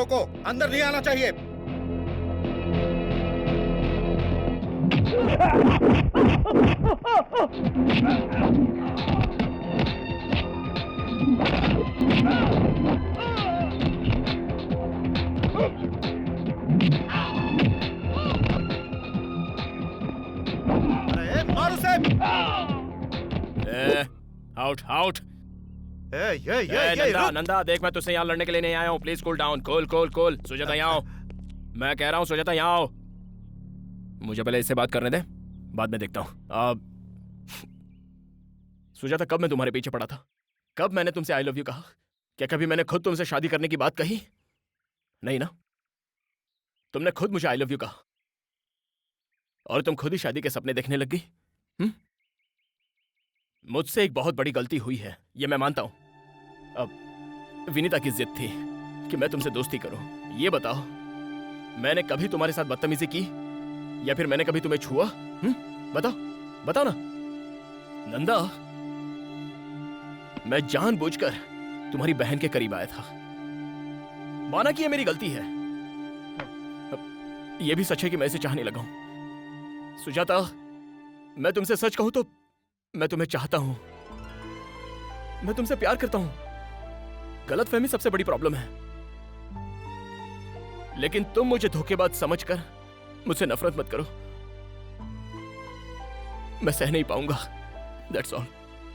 को अंदर नहीं आना चाहिए। अरे मार उसे। Out out. नंदा नंदा देख, मैं तुझसे यहाँ लड़ने के लिए नहीं आया हूँ। Please cool down. Cool. Sujata यहाँ आओ। मैं कह रहा हूँ सुजाता यहाँ आओ। मुझे पहले इससे बात करने दे, बाद में देखता हूँ। सुजाता, कब मैं तुम्हारे पीछे पड़ा था? कब मैंने तुमसे आई लव यू कहा? क्या कभी मैंने खुद तुमसे शादी करने की बात कही? नहीं ना। तुमने खुद मुझे आई लव यू कहा और तुम खुद ही शादी के सपने देखने लग गई। मुझसे एक बहुत बड़ी गलती हुई है, ये मैं मानता हूं। अब विनीता की जिद थी कि मैं तुमसे दोस्ती करूं। ये बताओ, मैंने कभी तुम्हारे साथ बदतमीजी की या फिर मैंने कभी तुम्हें छुआ? बताओ ना नंदा। मैं जानबूझकर तुम्हारी बहन के करीब आया था। माना कि ये मेरी गलती है। यह भी सच है कि मैं इसे चाहने लगा हूं। सुजाता, मैं तुमसे सच कहूं तो मैं तुम्हें चाहता हूं। मैं तुमसे प्यार करता हूं। गलतफहमी सबसे बड़ी प्रॉब्लम है, लेकिन तुम मुझे धोखेबाज समझकर मुझसे नफरत मत करो। मैं सह नहीं पाऊंगा। That's all.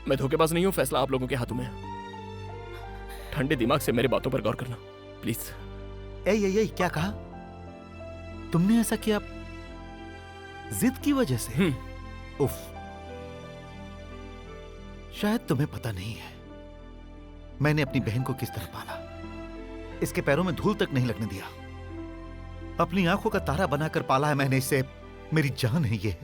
मैं धोखेबाज नहीं हूं, फैसला आप लोगों के हाथों में है। ठंडे दिमाग से मेरे बातों पर गौर करना प्लीज। ए, क्या कहा तुमने? ऐसा किया जिद की वजह से? उफ, शायद तुम्हें पता नहीं है मैंने अपनी बहन को किस तरह पाला। इसके पैरों में धूल तक नहीं लगने दिया। अपनी आंखों का तारा बनाकर पाला है मैंने इसे। मेरी जान है ये,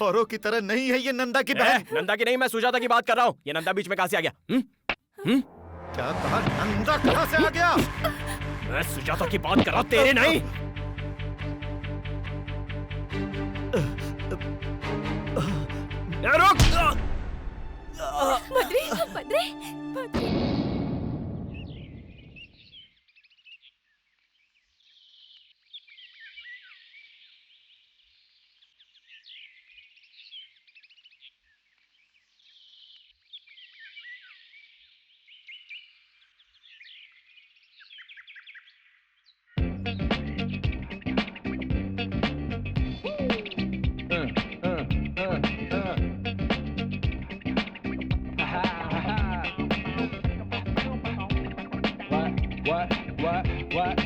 औरों की तरह नहीं है ये नंदा की बहन। नंदा की नहीं, मैं सुजाता की बात कर रहा हूं। ये नंदा बीच में कहां से आ गया? क्या कहा? नंदा कहां से आ गया? मैं सुजाता की बात कर रहा हूं, तेरे नहीं। रुक। Badri. What?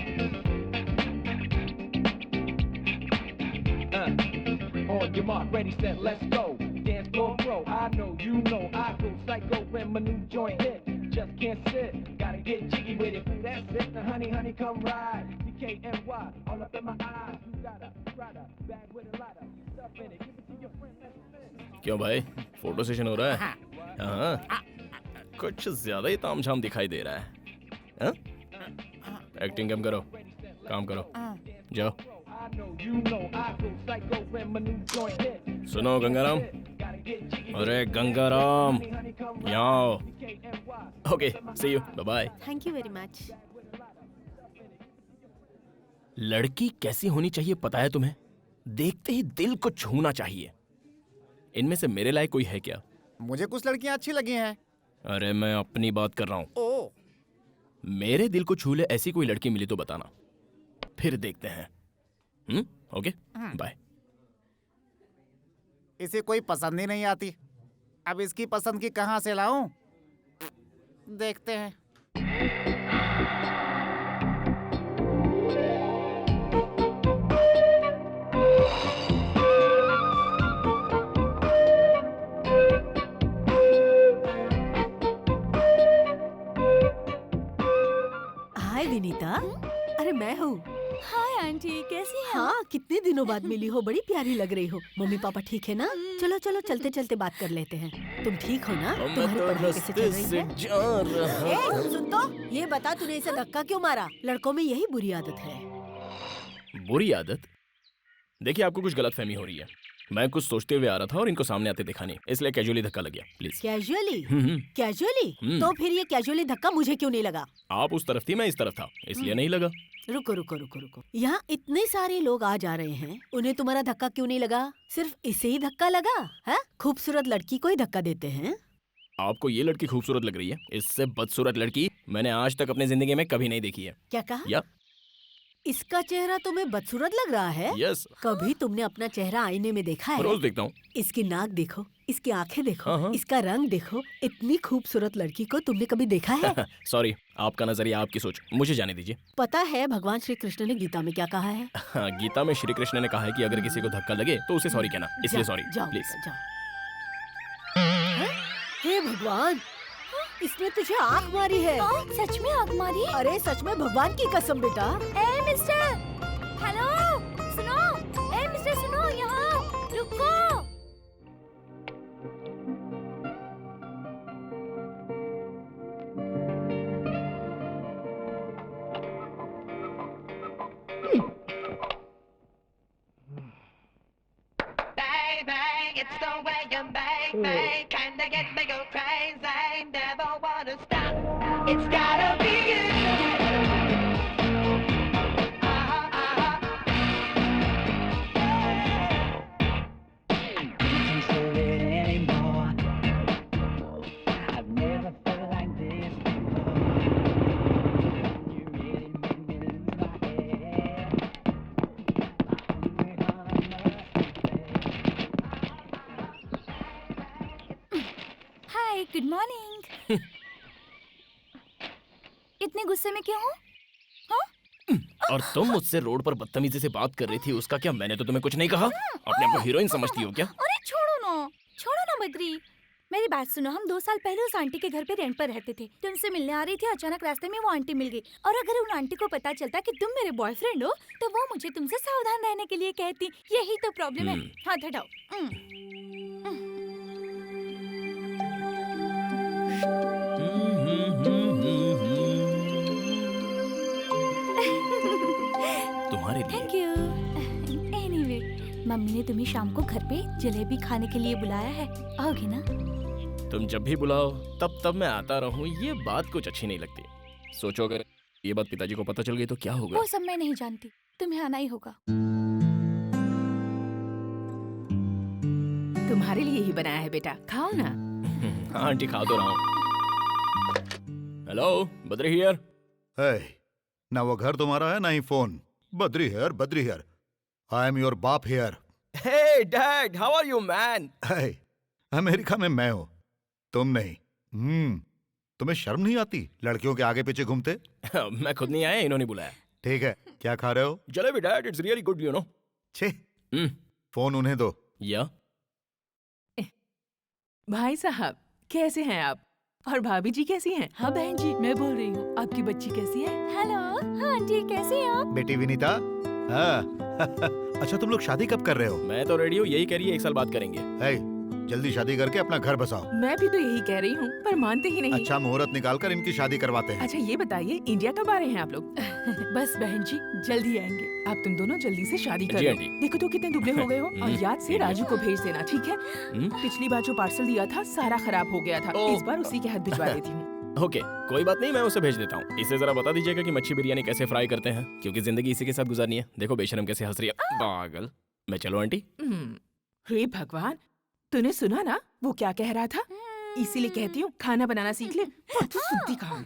On your mark, ready, set, let's go. Dance floor pro, I know, you know, I go psycho when my new joint hit. Just can't sit, gotta get jiggy with it. That's it, now honey, come ride. DKNY, all up in my eyes. You got a Prada bag with a lot of stuff in it. Give it to your friend, let's spin. क्यों भाई, photo session हो रहा है? हाँ, कुछ ज्यादा ही तामझाम दिखाई दे रहा है। एक्टिंग कम करो, काम करो, जाओ। सुनो गंगाराम, अरे गंगाराम, यहाँ आओ। Okay, see you, bye bye. Thank you very much. लड़की कैसी होनी चाहिए पता है तुम्हें? देखते ही दिल को छूना चाहिए। इनमें से मेरे लायक कोई है क्या? मुझे कुछ लड़कियां अच्छी लगी हैं। अरे मैं अपनी बात कर रहा हूँ। ओ, मेरे दिल को छू ले ऐसी कोई लड़की मिली तो बताना, फिर देखते हैं। Okay, bye. इसे कोई पसंद ही नहीं आती। अब इसकी पसंद की कहां से लाऊं? देखते हैं। हाय विनीता। अरे मैं हूँ। हाय आंटी, कैसी हैं? हाँ, कितने दिनों बाद मिली हो, बड़ी प्यारी लग रही हो। मम्मी पापा ठीक है ना? चलो चलो चलते चलते बात कर लेते हैं। तुम ठीक हो ना? तुम्हारी पढ़ाई कैसे चल रही है? ए, सुन तो, ये बता तूने इसे धक्का क्यों मारा? लड़कों में यही बुरी आदत है। बुरी आदत? देखिए, आपको कुछ गलतफहमी हो रही है। मैं कुछ सोचते हुए आ रहा था और इनको सामने आते देखा नहीं, इसलिए कैजुअली धक्का लग गया। प्लीज। कैजुअली? कैजुअली? तो फिर ये कैजुअली धक्का मुझे क्यों नहीं लगा? आप उस तरफ थी, मैं इस तरफ था, इसलिए नहीं लगा। रुको रुको रुको रुको, यहाँ इतने सारे लोग आ जा रहे हैं, उन्हें तुम्हारा धक्का क्यों नहीं लगा? सिर्फ इसे ही धक्का लगा है? खूबसूरत लड़की को ही धक्का देते हैं। आपको ये लड़की खूबसूरत लग रही है? इससे बदसूरत लड़की मैंने आज तक अपनी जिंदगी में कभी नहीं देखी है। क्या कहा? या इसका चेहरा तुम्हें बदसूरत लग रहा है? यस, कभी तुमने अपना चेहरा आईने में देखा है? रोज देखता हूँ। इसकी नाक देखो, इसकी आंखें देखो, हाँ, हाँ। इसका रंग देखो। इतनी खूबसूरत लड़की को तुमने कभी देखा है? सॉरी, आपका नजरिया, आपकी सोच, मुझे जाने दीजिए। पता है भगवान श्री कृष्ण ने गीता में क्या कहा है? हाँ, गीता में श्री कृष्ण ने कहा है कि अगर किसी को धक्का लगे तो उसे सॉरी कहना, इसलिए जाओ, सॉरी जाओ, प्लीज। जाओ। हैं? हे भगवान, इसने तुझे आँख मारी है। सच में आग मारी? अरे सच में, भगवान की कसम बेटा। ए मिस्टर, हेलो, सुनो। ए मिस्टर सुनो, यहाँ रुको। Bang, bang, it's the way you bang, bang. Kinda get me go crazy, never wanna stop. It's gotta be you. Can't hold it anymore. I've never felt like this before. You really make me lose my head. Hi, good morning. इतने गुस्से में क्यों हो? और तुम मुझसे road पर बदतमीजी से बात कर रही थी, उसका क्या? मैंने तो तुम्हें कुछ नहीं कहा। अपने आप को हीरोइन समझती हो क्या? अरे छोड़ो ना बद्री। मेरी बात सुनो, हम 2 साल पहले उस आंटी के घर पे रेंट पर रहते थे। तो उनसे मिलने आ रही थी, अचानक रास्ते में वो आंटी मिल गई। और अगर उन आंटी को पता चलता कि तुम मेरे बॉयफ्रेंड हो, तो वो मुझे तुमसे सावधान रहने के लिए कहती। यही तो प्रॉब्लम है। हाथ हटाओ। तुम्हारे लिए। Thank you. एनीवे, मम्मी ने तुम्हें शाम को घर पे जलेबी खाने के लिए बुलाया है, आओगे ना? तुम जब भी बुलाओ तब मैं आता रहूं, ये बात कुछ अच्छी नहीं लगती। सोचो अगर ये बात पिताजी को पता चल गई तो क्या होगा? वो सब मैं नहीं जानती, तुम्हें आना ही होगा। तुम्हारे लिए ही बनाया है बेटा, खाओ ना। हाँ आंटी, खा तो रहा हूँ। Hello, Badri here. है ना, वो घर तुम्हारा है ना ही phone. Badri here, I am your बाप here. Hey dad, how are you man? है, अमेरिका में मैं हूँ, तुम नहीं। तुम्हें शर्म नहीं आती लड़कियों के आगे पीछे घूमते? मैं खुद नहीं आया, इन्होंने बुलाया। ठीक है, क्या खा रहे हो? Jalebi dad, it's really good, you know. छे, फोन उन्हें दो। या भाई साहब, कैसे हैं आप? और भाभी जी कैसी हैं? हाँ बहन जी, मैं बोल रही हूँ, आपकी बच्ची कैसी है? हेलो, हाँ आंटी, कैसी हैं आप? बेटी विनीता। हाँ अच्छा, तुम लोग शादी कब कर रहे हो? मैं तो रेडी हूँ, यही कह रही है 1 साल बाद करेंगे। है, जल्दी शादी करके अपना घर बसाओ। मैं भी तो यही कह रही हूँ, पर मानते ही नहीं। अच्छा मुहूर्त निकाल कर इनकी शादी करवाते हैं। अच्छा ये बताइए, इंडिया कब आ रहे हैं आप लोग? बस बहन जी, जल्दी आएंगे। आप तुम दोनों जल्दी से शादी कर जी लो। आंटी। देखो तो कितने दुबले हो गए हो। और याद से राजू को भेज देना, ठीक है? पिछली बार जो पार्सल दिया था सारा खराब हो गया था, ओह। इस बार उसी के हाथ भिजवा देती हूँ। ओके, कोई बात नहीं, मैं उसे भेज देता हूँ। इसे जरा बता दीजिएगा कि मच्छी बिरयानी कैसे फ्राई करते हैं, क्योंकि जिंदगी इसी के साथ गुजारनी है। देखो बेशरम कैसे हंस रही है, पागल। मैं चलो आंटी? हे भगवान, तूने सुना ना वो क्या कह रहा था? इसीलिए कहती हूँ खाना बनाना सीख ले। और तू सुनती कहाँ है?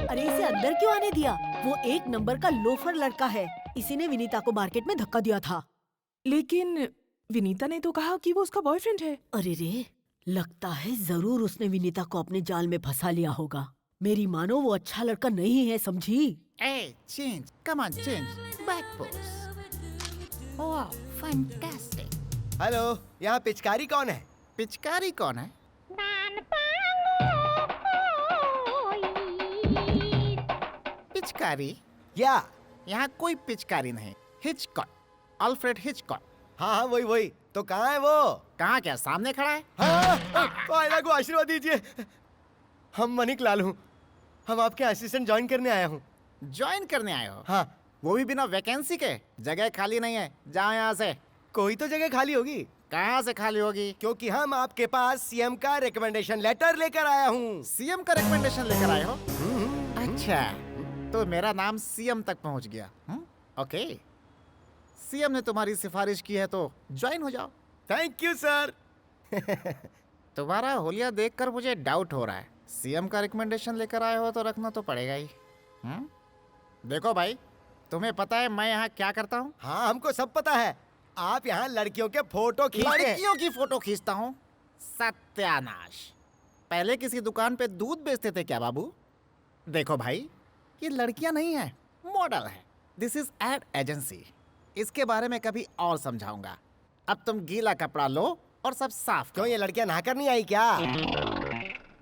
अरे इसे अंदर क्यों आने दिया? वो एक नंबर का लोफर लड़का है। इसी ने विनीता को मार्केट में धक्का दिया था। लेकिन विनीता ने तो कहा कि वो उसका बॉयफ्रेंड है। अरे रे, लगता है जरूर उसने विनीता को अपने जाल में फंसा लिया होगा। मेरी मानो वो अच्छा लड़का नहीं है, समझी? Hey, change. Come on, change. Back pose. Wow, fantastic. Hello, यहाँ पिचकारी कौन है? पिचकारी कौन है? पिचकारी? या यहाँ कोई पिचकारी नहीं। Hitchcock, Alfred Hitchcock. हाँ वही। तो कहाँ है वो? कहाँ क्या, सामने खड़ा है? आयला को आशीर्वाद दीजिए। हम मनिक लाल हूँ, हम आपके असिस्टेंट ज्वाइन करने आया हूँ। ज्वाइन करने आए हो? हाँ, वो भी बिना वैकेंसी के। जगह खाली नहीं है, जाओ यहाँ से। कोई तो जगह खाली होगी, कहाँ से खाली होगी? क्योंकि हम आपके पास सीएम का रिकमेंडेशन लेटर लेकर आया हूँ। सीएम का रिकमेंडेशन लेकर आए हो? अच्छा, तो मेरा नाम सीएम तक पहुँच गया। ओके, सीएम ने तुम्हारी सिफारिश की है तो ज्वाइन हो जाओ। Thank you sir. तुम्हारा होलिया देखकर मुझे डाउट हो रहा है। सीएम का रिकमेंडेशन लेकर आए हो तो रखना तो पड़ेगा ही। देखो भाई, तुम्हें पता है मैं यहाँ क्या करता हूँ? हाँ, हमको सब पता है। आप यहाँ लड़कियों के फोटो खींचते हैं। लड़कियों की फोटो खींचता हूँ? सत्यानाश। पहले किसी दुकान पे दूध बेचते थे क्या बाबू? देखो भाई, ये लड़कियां नहीं है, मॉडल है। This is ad agency. इसके बारे में कभी और समझाऊंगा। अब तुम गीला कपड़ा लो और सब साफ करो। क्यों, ये लड़कियां नहाकर नहीं आई क्या?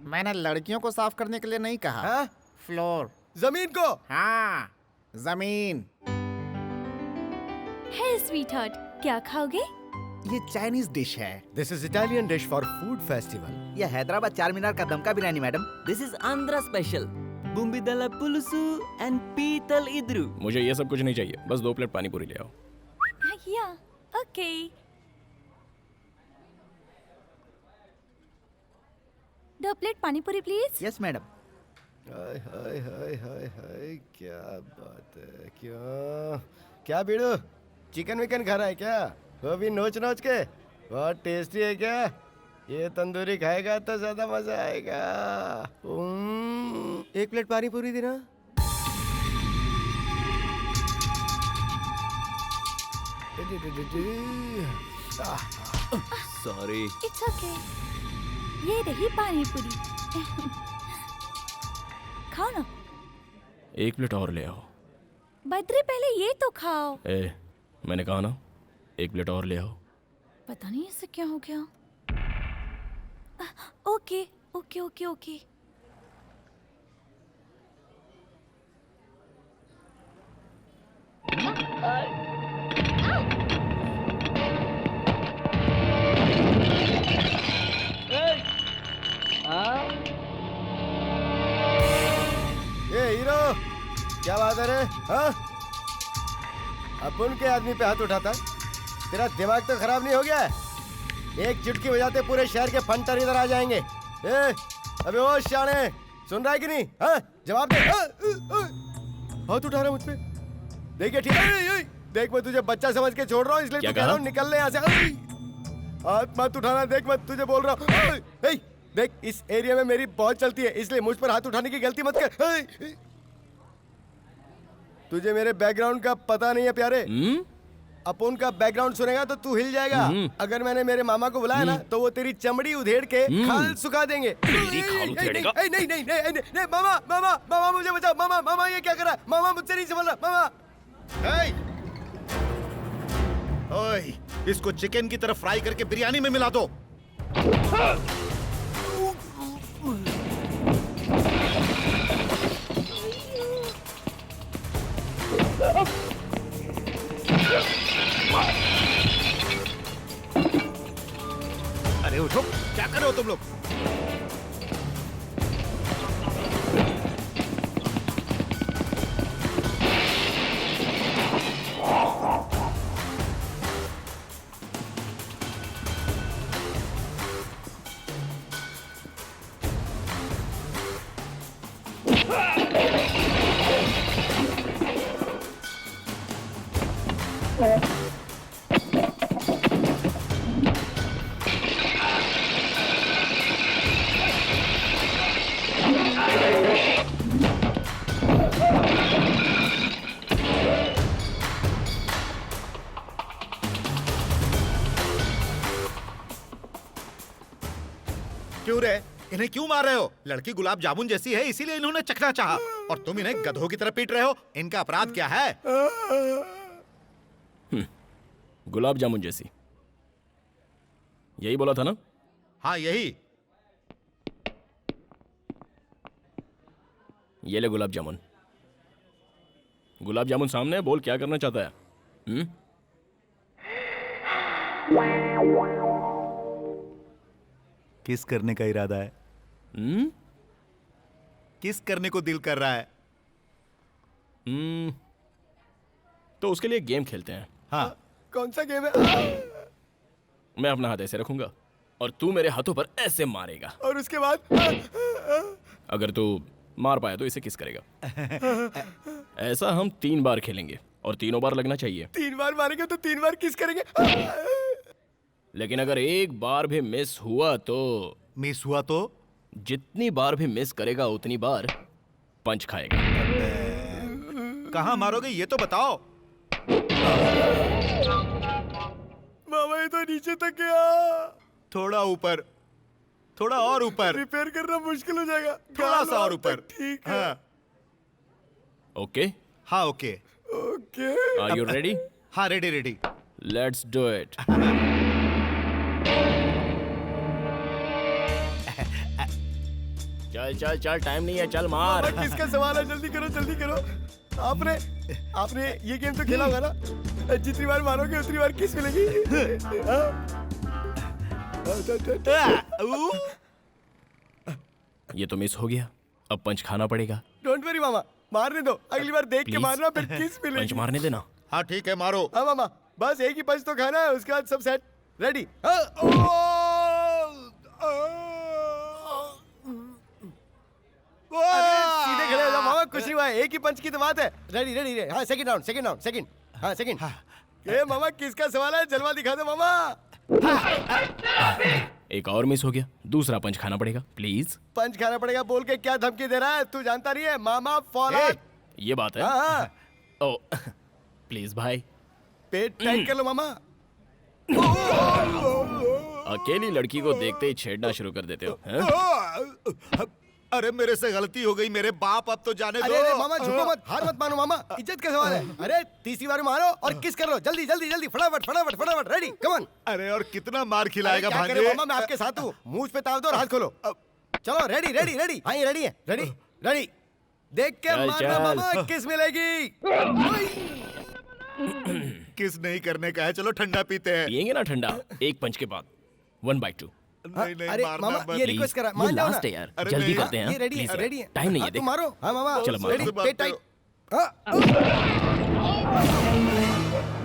मैंने लड़कियों को साफ करने के लिए नहीं कहा। हाँ? फ्लोर, जमीन को। हाँ जमीन। हे स्वीटहार्ट, क्या खाओगे? ये चाइनीज डिश है। This is Italian dish for food festival. ये हैदराबाद चारमीनार का दमका biryani madam. This is Andhra special bommidala pulusu and पीतल इद्रू। मुझे ये सब कुछ नहीं चाहिए, बस 2 प्लेट पानी पूरी ले आओ। या, okay. 2 plate pani puri please. Yes madam. Hi hi hi hi hi, क्या बात है। क्या बीड़ू, चिकन विकन खा रहा है क्या? वो भी नोच नोच के। बहुत टेस्टी है क्या? ये तंदूरी खाएगा तो ज्यादा मजा आएगा। 1 प्लेट पानी पूरी देना। सॉरी। It's okay. ये रही पानी पूरी। खाओ ना। 1 प्लेट और ले आओ। बद्री, पहले ये तो खाओ। मैंने कहा ना, 1 प्लेट और ले आओ। पता नहीं इससे क्या हो गया। Okay okay okay okay. ये हीरो, क्या बात है रे? हाँ, अपन के आदमी पे हाथ उठाता है? तेरा दिमाग तो खराब नहीं हो गया है? एक चुटकी बजाते पूरे शहर के फंटर इधर आ जाएंगे। अबे ओ शाने, सुन रहा है कि नहीं? हाँ, जवाब दे। हाथ उठा रहा है मुझ पे? देखिए ठीक है, देख मैं तुझे बच्चा समझ के छोड़ रहा हूँ, इसलिए क्या तो कह रहा हूँ निकल ले यहाँ से। हाथ मत उठाना, देख मैं तुझे बोल रहा हूँ। देख, इस एरिया में मेरी बहुत चलती है, इसलिए मुझ पर हाथ उठाने की गलती मत कर। तुझे मेरे बैकग्राउंड का पता नहीं है प्यारे। अपन का बैकग्राउंड सुनेगा तो तू हिल जाएगा। अगर मैंने मेरे मामा को बुलाया ना तो वो तेरी चमड़ी उधेड़ के खाल सुखा देंगे। तेरी खाल उधेड़ेगा? नहीं नहीं नहीं नहीं, मामा मामा मामा मुझे बचाओ। मामा मामा ये क्या कर रहा है? मामा मुझसे नहीं संभल रहा। मामा, ओए, इसको चिकन की तरफ फ्राई करके बिरयानी में मिला दो। अरे उठो, क्या कर रहे हो तुम लोग? क्यों रे, इन्हें क्यों मार रहे हो? लड़की गुलाब जामुन जैसी है, इसीलिए इन्होंने चखना चाहा, और तुम इन्हें गधों की तरह पीट रहे हो। इनका अपराध क्या है? गुलाब जामुन जैसी, यही बोला था ना? हाँ यही। ये ले गुलाब जामुन। गुलाब जामुन सामने है, बोल क्या करना चाहता है? किस करने का इरादा है? किस करने को दिल कर रहा है? तो उसके लिए गेम खेलते हैं। हाँ कौन सा गेम है? मैं अपना हाथ ऐसे रखूंगा और तू मेरे हाथों पर ऐसे मारेगा। और उसके बाद? अगर तू मार पाया तो इसे किस करेगा। ऐसा हम 3 बार खेलेंगे और तीनों बार लगना चाहिए। 3 बार मारेंगे तो 3 बार किस करेंगे? लेकिन अगर एक बार भी मिस हुआ तो मिस हुआ तो जितनी बार भी मिस करेगा उतनी बार पंच खाएगा। कहाँ मारोगे ये तो बताओ। मामा ये तो नीचे तक गया। थोड़ा ऊपर, थोड़ा और ऊपर, रिपेयर करना मुश्किल हो जाएगा। थोड़ा सा और ऊपर। ठीक है। हाँ ओके, हाँ okay. Okay. Are you ready? हाँ ready ready. Let's do it. चल चल चल, टाइम नहीं है, चल मार। मामा किसका सवाल है? जल्दी करो जल्दी करो। आपने ये गेम तो खेला होगा ना? जितनी बार मारोगे उतनी बार किस मिलेगी। हाँ? ये तो मिस हो गया, अब पंच खाना पड़ेगा। डोंट वरी मामा, मारने दो। अगली बार देख के Please? मारना, फिर किस पंच मिलेगी। मारने देना। हाँ ठीक है मारो। हाँ मामा, बस एक ही पंच तो खाना है, उसके बाद सब सेट। रेडी? सीधे खड़े हो जाओ मामा, कुछ नहीं हुआ है, एक ही पंच की तो बात है। Ready ready ready. हाँ second round, second round, second. हाँ सेकंड। ए मामा किसका सवाल है? जलवा दिखा दो मामा। एक और मिस हो गया, दूसरा पंच खाना पड़ेगा। प्लीज। पंच खाना पड़ेगा बोल के क्या धमकी दे रहा है? तू जानता नहीं है मामा फॉलो। ये बात है। हाँ ओ प्लीज भाई, पेट टाइट कर लो मामा। अकेली लड़की को देखते ही छेड़ना शुरू कर देते हो, हैं? अरे मेरे से गलती हो गई मेरे बाप, अब तो जाने अरे दो। अरे मामा झुको मत, हार मत मानो मामा, इज्जत का सवाल है। अरे तीसरी बार मारो और किस कर लो, जल्दी जल्दी जल्दी, फटाफट फटाफट फटाफट। Ready come on. अरे और कितना मार खिलाएगा क्या करे भांजे? मामा, मैं आपके साथ हूँ। मुंह पे ताव दो और हाथ खोलो। चलो रेडी रेडी रेडी। हाँ ये रेडी है, रेडी रेडी। देख के चल, मारना चल। मामा, किस मिलेगी। किस नहीं करने का है, चलो ठंडा पीते हैं। पियेंगे ना ठंडा, एक पंच के बाद 1/2। नहीं नहीं अरे मारना मामा मत। ये रिक्वेस्ट करा, ये मान जाओ ना। लास्ट है यार, अरे जल्दी नहीं, करते हैं। ये रेडी है, Please, रेडी है। टाइम नहीं है, हाँ, देख। तुम मारो। हाँ मामा चलो, मारो। रेडी, से बात पेट टाइट। करो।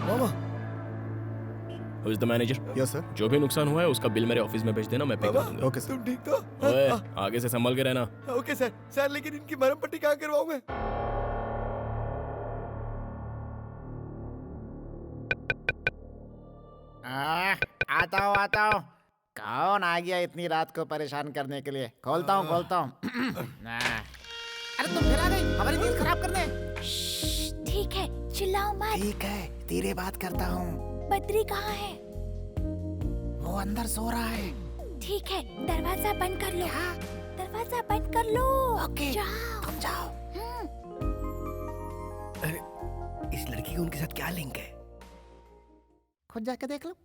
मामा। Who is the manager? Yes sir. जो भी नुकसान हुआ है उसका बिल मेरे ऑफिस में भेज देना, मैं पे कर दूंगा। ओके तुम ठीक तो? ओए, आगे से संभल के रहना। Okay sir. सर लेकिन इनकी मरहम पट्टी कहाँ करवाऊं मैं? आता हूँ आता हूँ। कौन आ गया इतनी रात को परेशान करने के लिए? खोलता हूँ खोलता हूँ। अरे तुम फिर आ गई हमारी नींद खराब करने। ठीक है, चिल्लाओ मत। ठीक है, धीरे बात करता हूँ। बद्री कहाँ है? वो अंदर सो रहा है। ठीक है, दरवाजा बंद कर लो। दरवाजा बंद कर लो। ओके, जाओ। तुम जाओ। इस लड़की का उनके साथ क्या लिंक है? खुद जाके देख लो।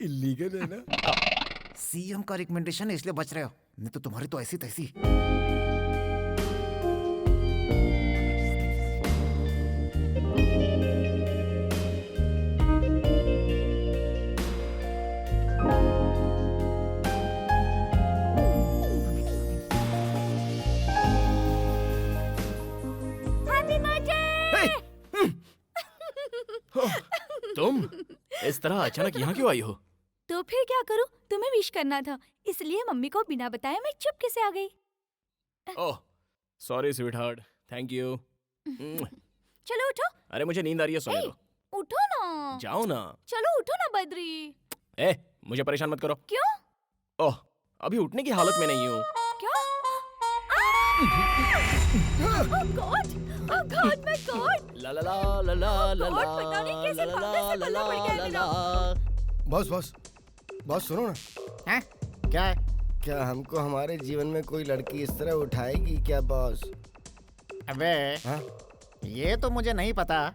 इलीगल है ना? सीएम का रिकमेंडेशन है इसलिए बच रहे हो, नहीं तो तुम्हारी तो ऐसी तैसी। तुम इस तरह अचानक यहाँ क्यों आई हो? तो फिर क्या करूं? तुम्हें विश करना था, इसलिए मम्मी को बिना बताए मैं चुपके से आ गई। Oh sorry sweet heart, thank you. चलो उठो। अरे मुझे नींद आ रही है, सोने दो। उठो ना। जाओ ना। चलो उठो ना बद्री। ए मुझे परेशान मत करो। क्यों? ओह अभी उठने की हालत में नहीं हूँ। क्या? Oh God, my God! ला ला ला ला ला ला God, पता नहीं कैसे पागल से पल्ला पड़ गया है मेरा। बॉस बॉस बॉस सुनो ना। हैं? क्या है? क्या हमको हमारे जीवन में कोई लड़की इस तरह उठाएगी क्या बॉस? अबे हाँ? ये तो मुझे नहीं पता,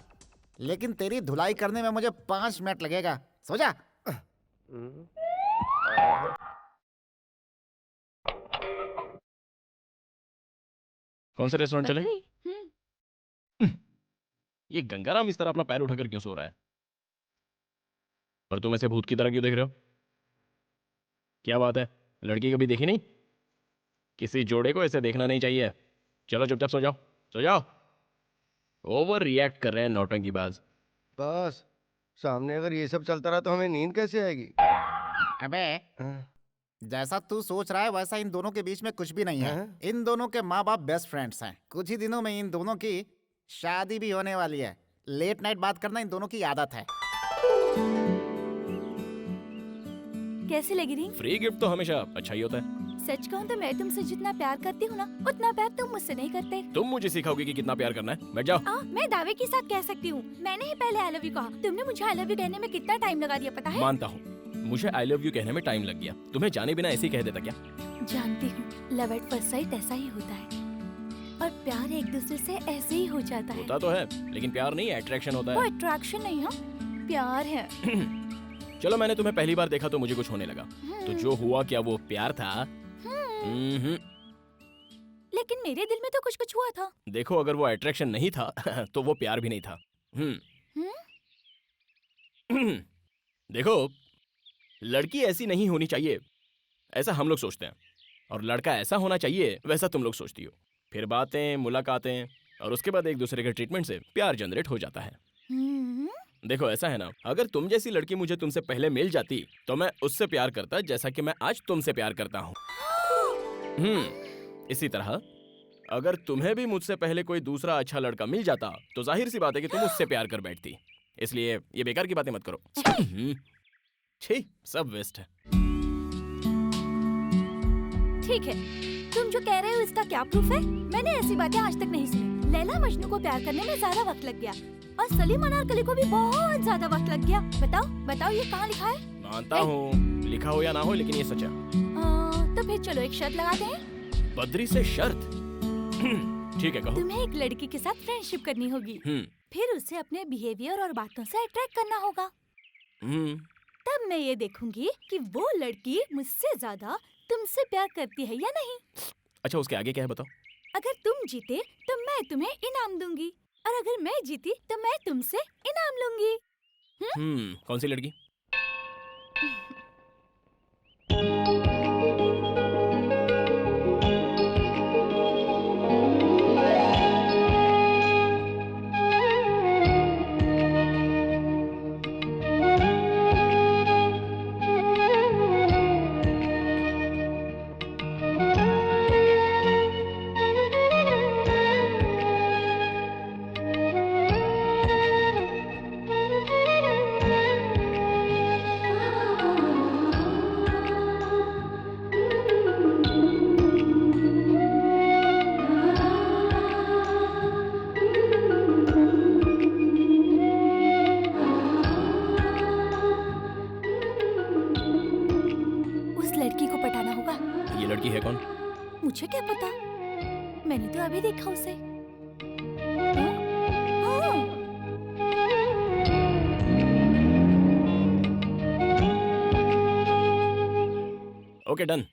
लेकिन तेरी धुलाई करने में मुझे 5 मिनट लगेगा। सो जा। कौन सा रेस्टोरेंट चले? ये गंगाराम इस तरह अपना पैर उठाकर क्यों सो रहा है? और तुम ऐसे भूत की तरह क्यों देख रहे हो? क्या बात है, लड़की कभी देखी नहीं? किसी जोड़े को ऐसे देखना नहीं चाहिए। चलो चुपचाप सो जाओ, सो जाओ। ओवर रिएक्ट कर रहे हैं नौटंकीबाज। बस सामने अगर ये सब चलता रहा तो हमें नींद कैसे आएगी? अबे हाँ? जैसा तू सोच रहा है वैसा इन दोनों के बीच में कुछ भी नहीं है। हाँ? इन दोनों के माँ बाप बेस्ट फ्रेंड्स हैं। कुछ ही दिनों में इन दोनों की शादी भी होने वाली है। लेट नाइट बात करना इन दोनों की आदत है। कैसी लगी रिंग? फ्री गिफ्ट तो हमेशा अच्छा ही होता है। सच कहूँ तो मैं तुमसे जितना प्यार करती हूँ ना, उतना प्यार तुम मुझसे नहीं करते। तुम मुझे सिखाओगे कि कितना प्यार करना है। बैठ जाओ। मैं दावे के साथ कह सकती हूँ, मैंने ही पहले आई लव यू कहा। तुमने मुझे आई लव यू कहने में कितना टाइम लगा दिया पता है? मानता हूँ मुझे आई लव यू कहने में टाइम लग गया। तुम्हें जाने बिना ऐसे ही कह देता क्या? जानती हूँ लव एट फर्स्ट साइट ऐसा ही होता है, और प्यार एक दूसरे से ऐसे ही हो जाता है। होता तो है, लेकिन प्यार नहीं है, अट्रैक्शन होता वो है। अट्रैक्शन नहीं है, प्यार है। चलो मैंने तुम्हें पहली बार देखा तो मुझे कुछ होने लगा, तो जो हुआ क्या वो प्यार था? लेकिन मेरे दिल में तो कुछ कुछ हुआ था। देखो अगर वो अट्रैक्शन नहीं था तो वो प्यार भी नहीं था। देखो लड़की ऐसी नहीं होनी चाहिए ऐसा हम लोग सोचते हैं, और लड़का ऐसा होना चाहिए वैसा तुम लोग सोचती हो। फिर बातें, मुलाकातें और उसके बाद एक दूसरे के ट्रीटमेंट से प्यार जनरेट हो जाता है। देखो ऐसा है ना, अगर तुम जैसी लड़की मुझे तुमसे पहले मिल जाती तो मैं उससे प्यार करता जैसा कि मैं आज तुमसे प्यार करता हूँ। इसी तरह अगर तुम्हें भी मुझसे पहले कोई दूसरा अच्छा लड़का मिल जाता तो जाहिर सी बात है कि तुम उससे प्यार कर बैठती। इसलिए ये बेकार की बातें मत करो। छी, सब वेस्ट है। ठीक है, तुम जो कह रहे हो इसका क्या प्रूफ है? मैंने ऐसी बातें आज तक नहीं सुनी। लैला मजनू को प्यार करने में ज्यादा वक्त लग गया, और सलीम अनारकली को भी बहुत ज्यादा वक्त लग गया। बताओ बताओ ये कहाँ लिखा है? मानता हूँ लिखा हो या ना हो, लेकिन ये सच है। तो फिर चलो एक शर्त लगाते हैं। बद्री से शर्त? ठीक है, कहो। तुम्हें एक लड़की के साथ फ्रेंडशिप करनी होगी, फिर उसे अपने बिहेवियर और बातों से अट्रैक्ट करना होगा। तब मैं ये देखूंगी कि वो लड़की मुझसे ज्यादा तुमसे प्यार करती है या नहीं। अच्छा, उसके आगे क्या है बताओ? अगर तुम जीते तो मैं तुम्हें इनाम दूंगी, और अगर मैं जीती तो मैं तुमसे इनाम लूंगी। कौन सी लड़की? ये लड़की है कौन? मुझे क्या पता, मैंने तो अभी देखा उसे। Okay done.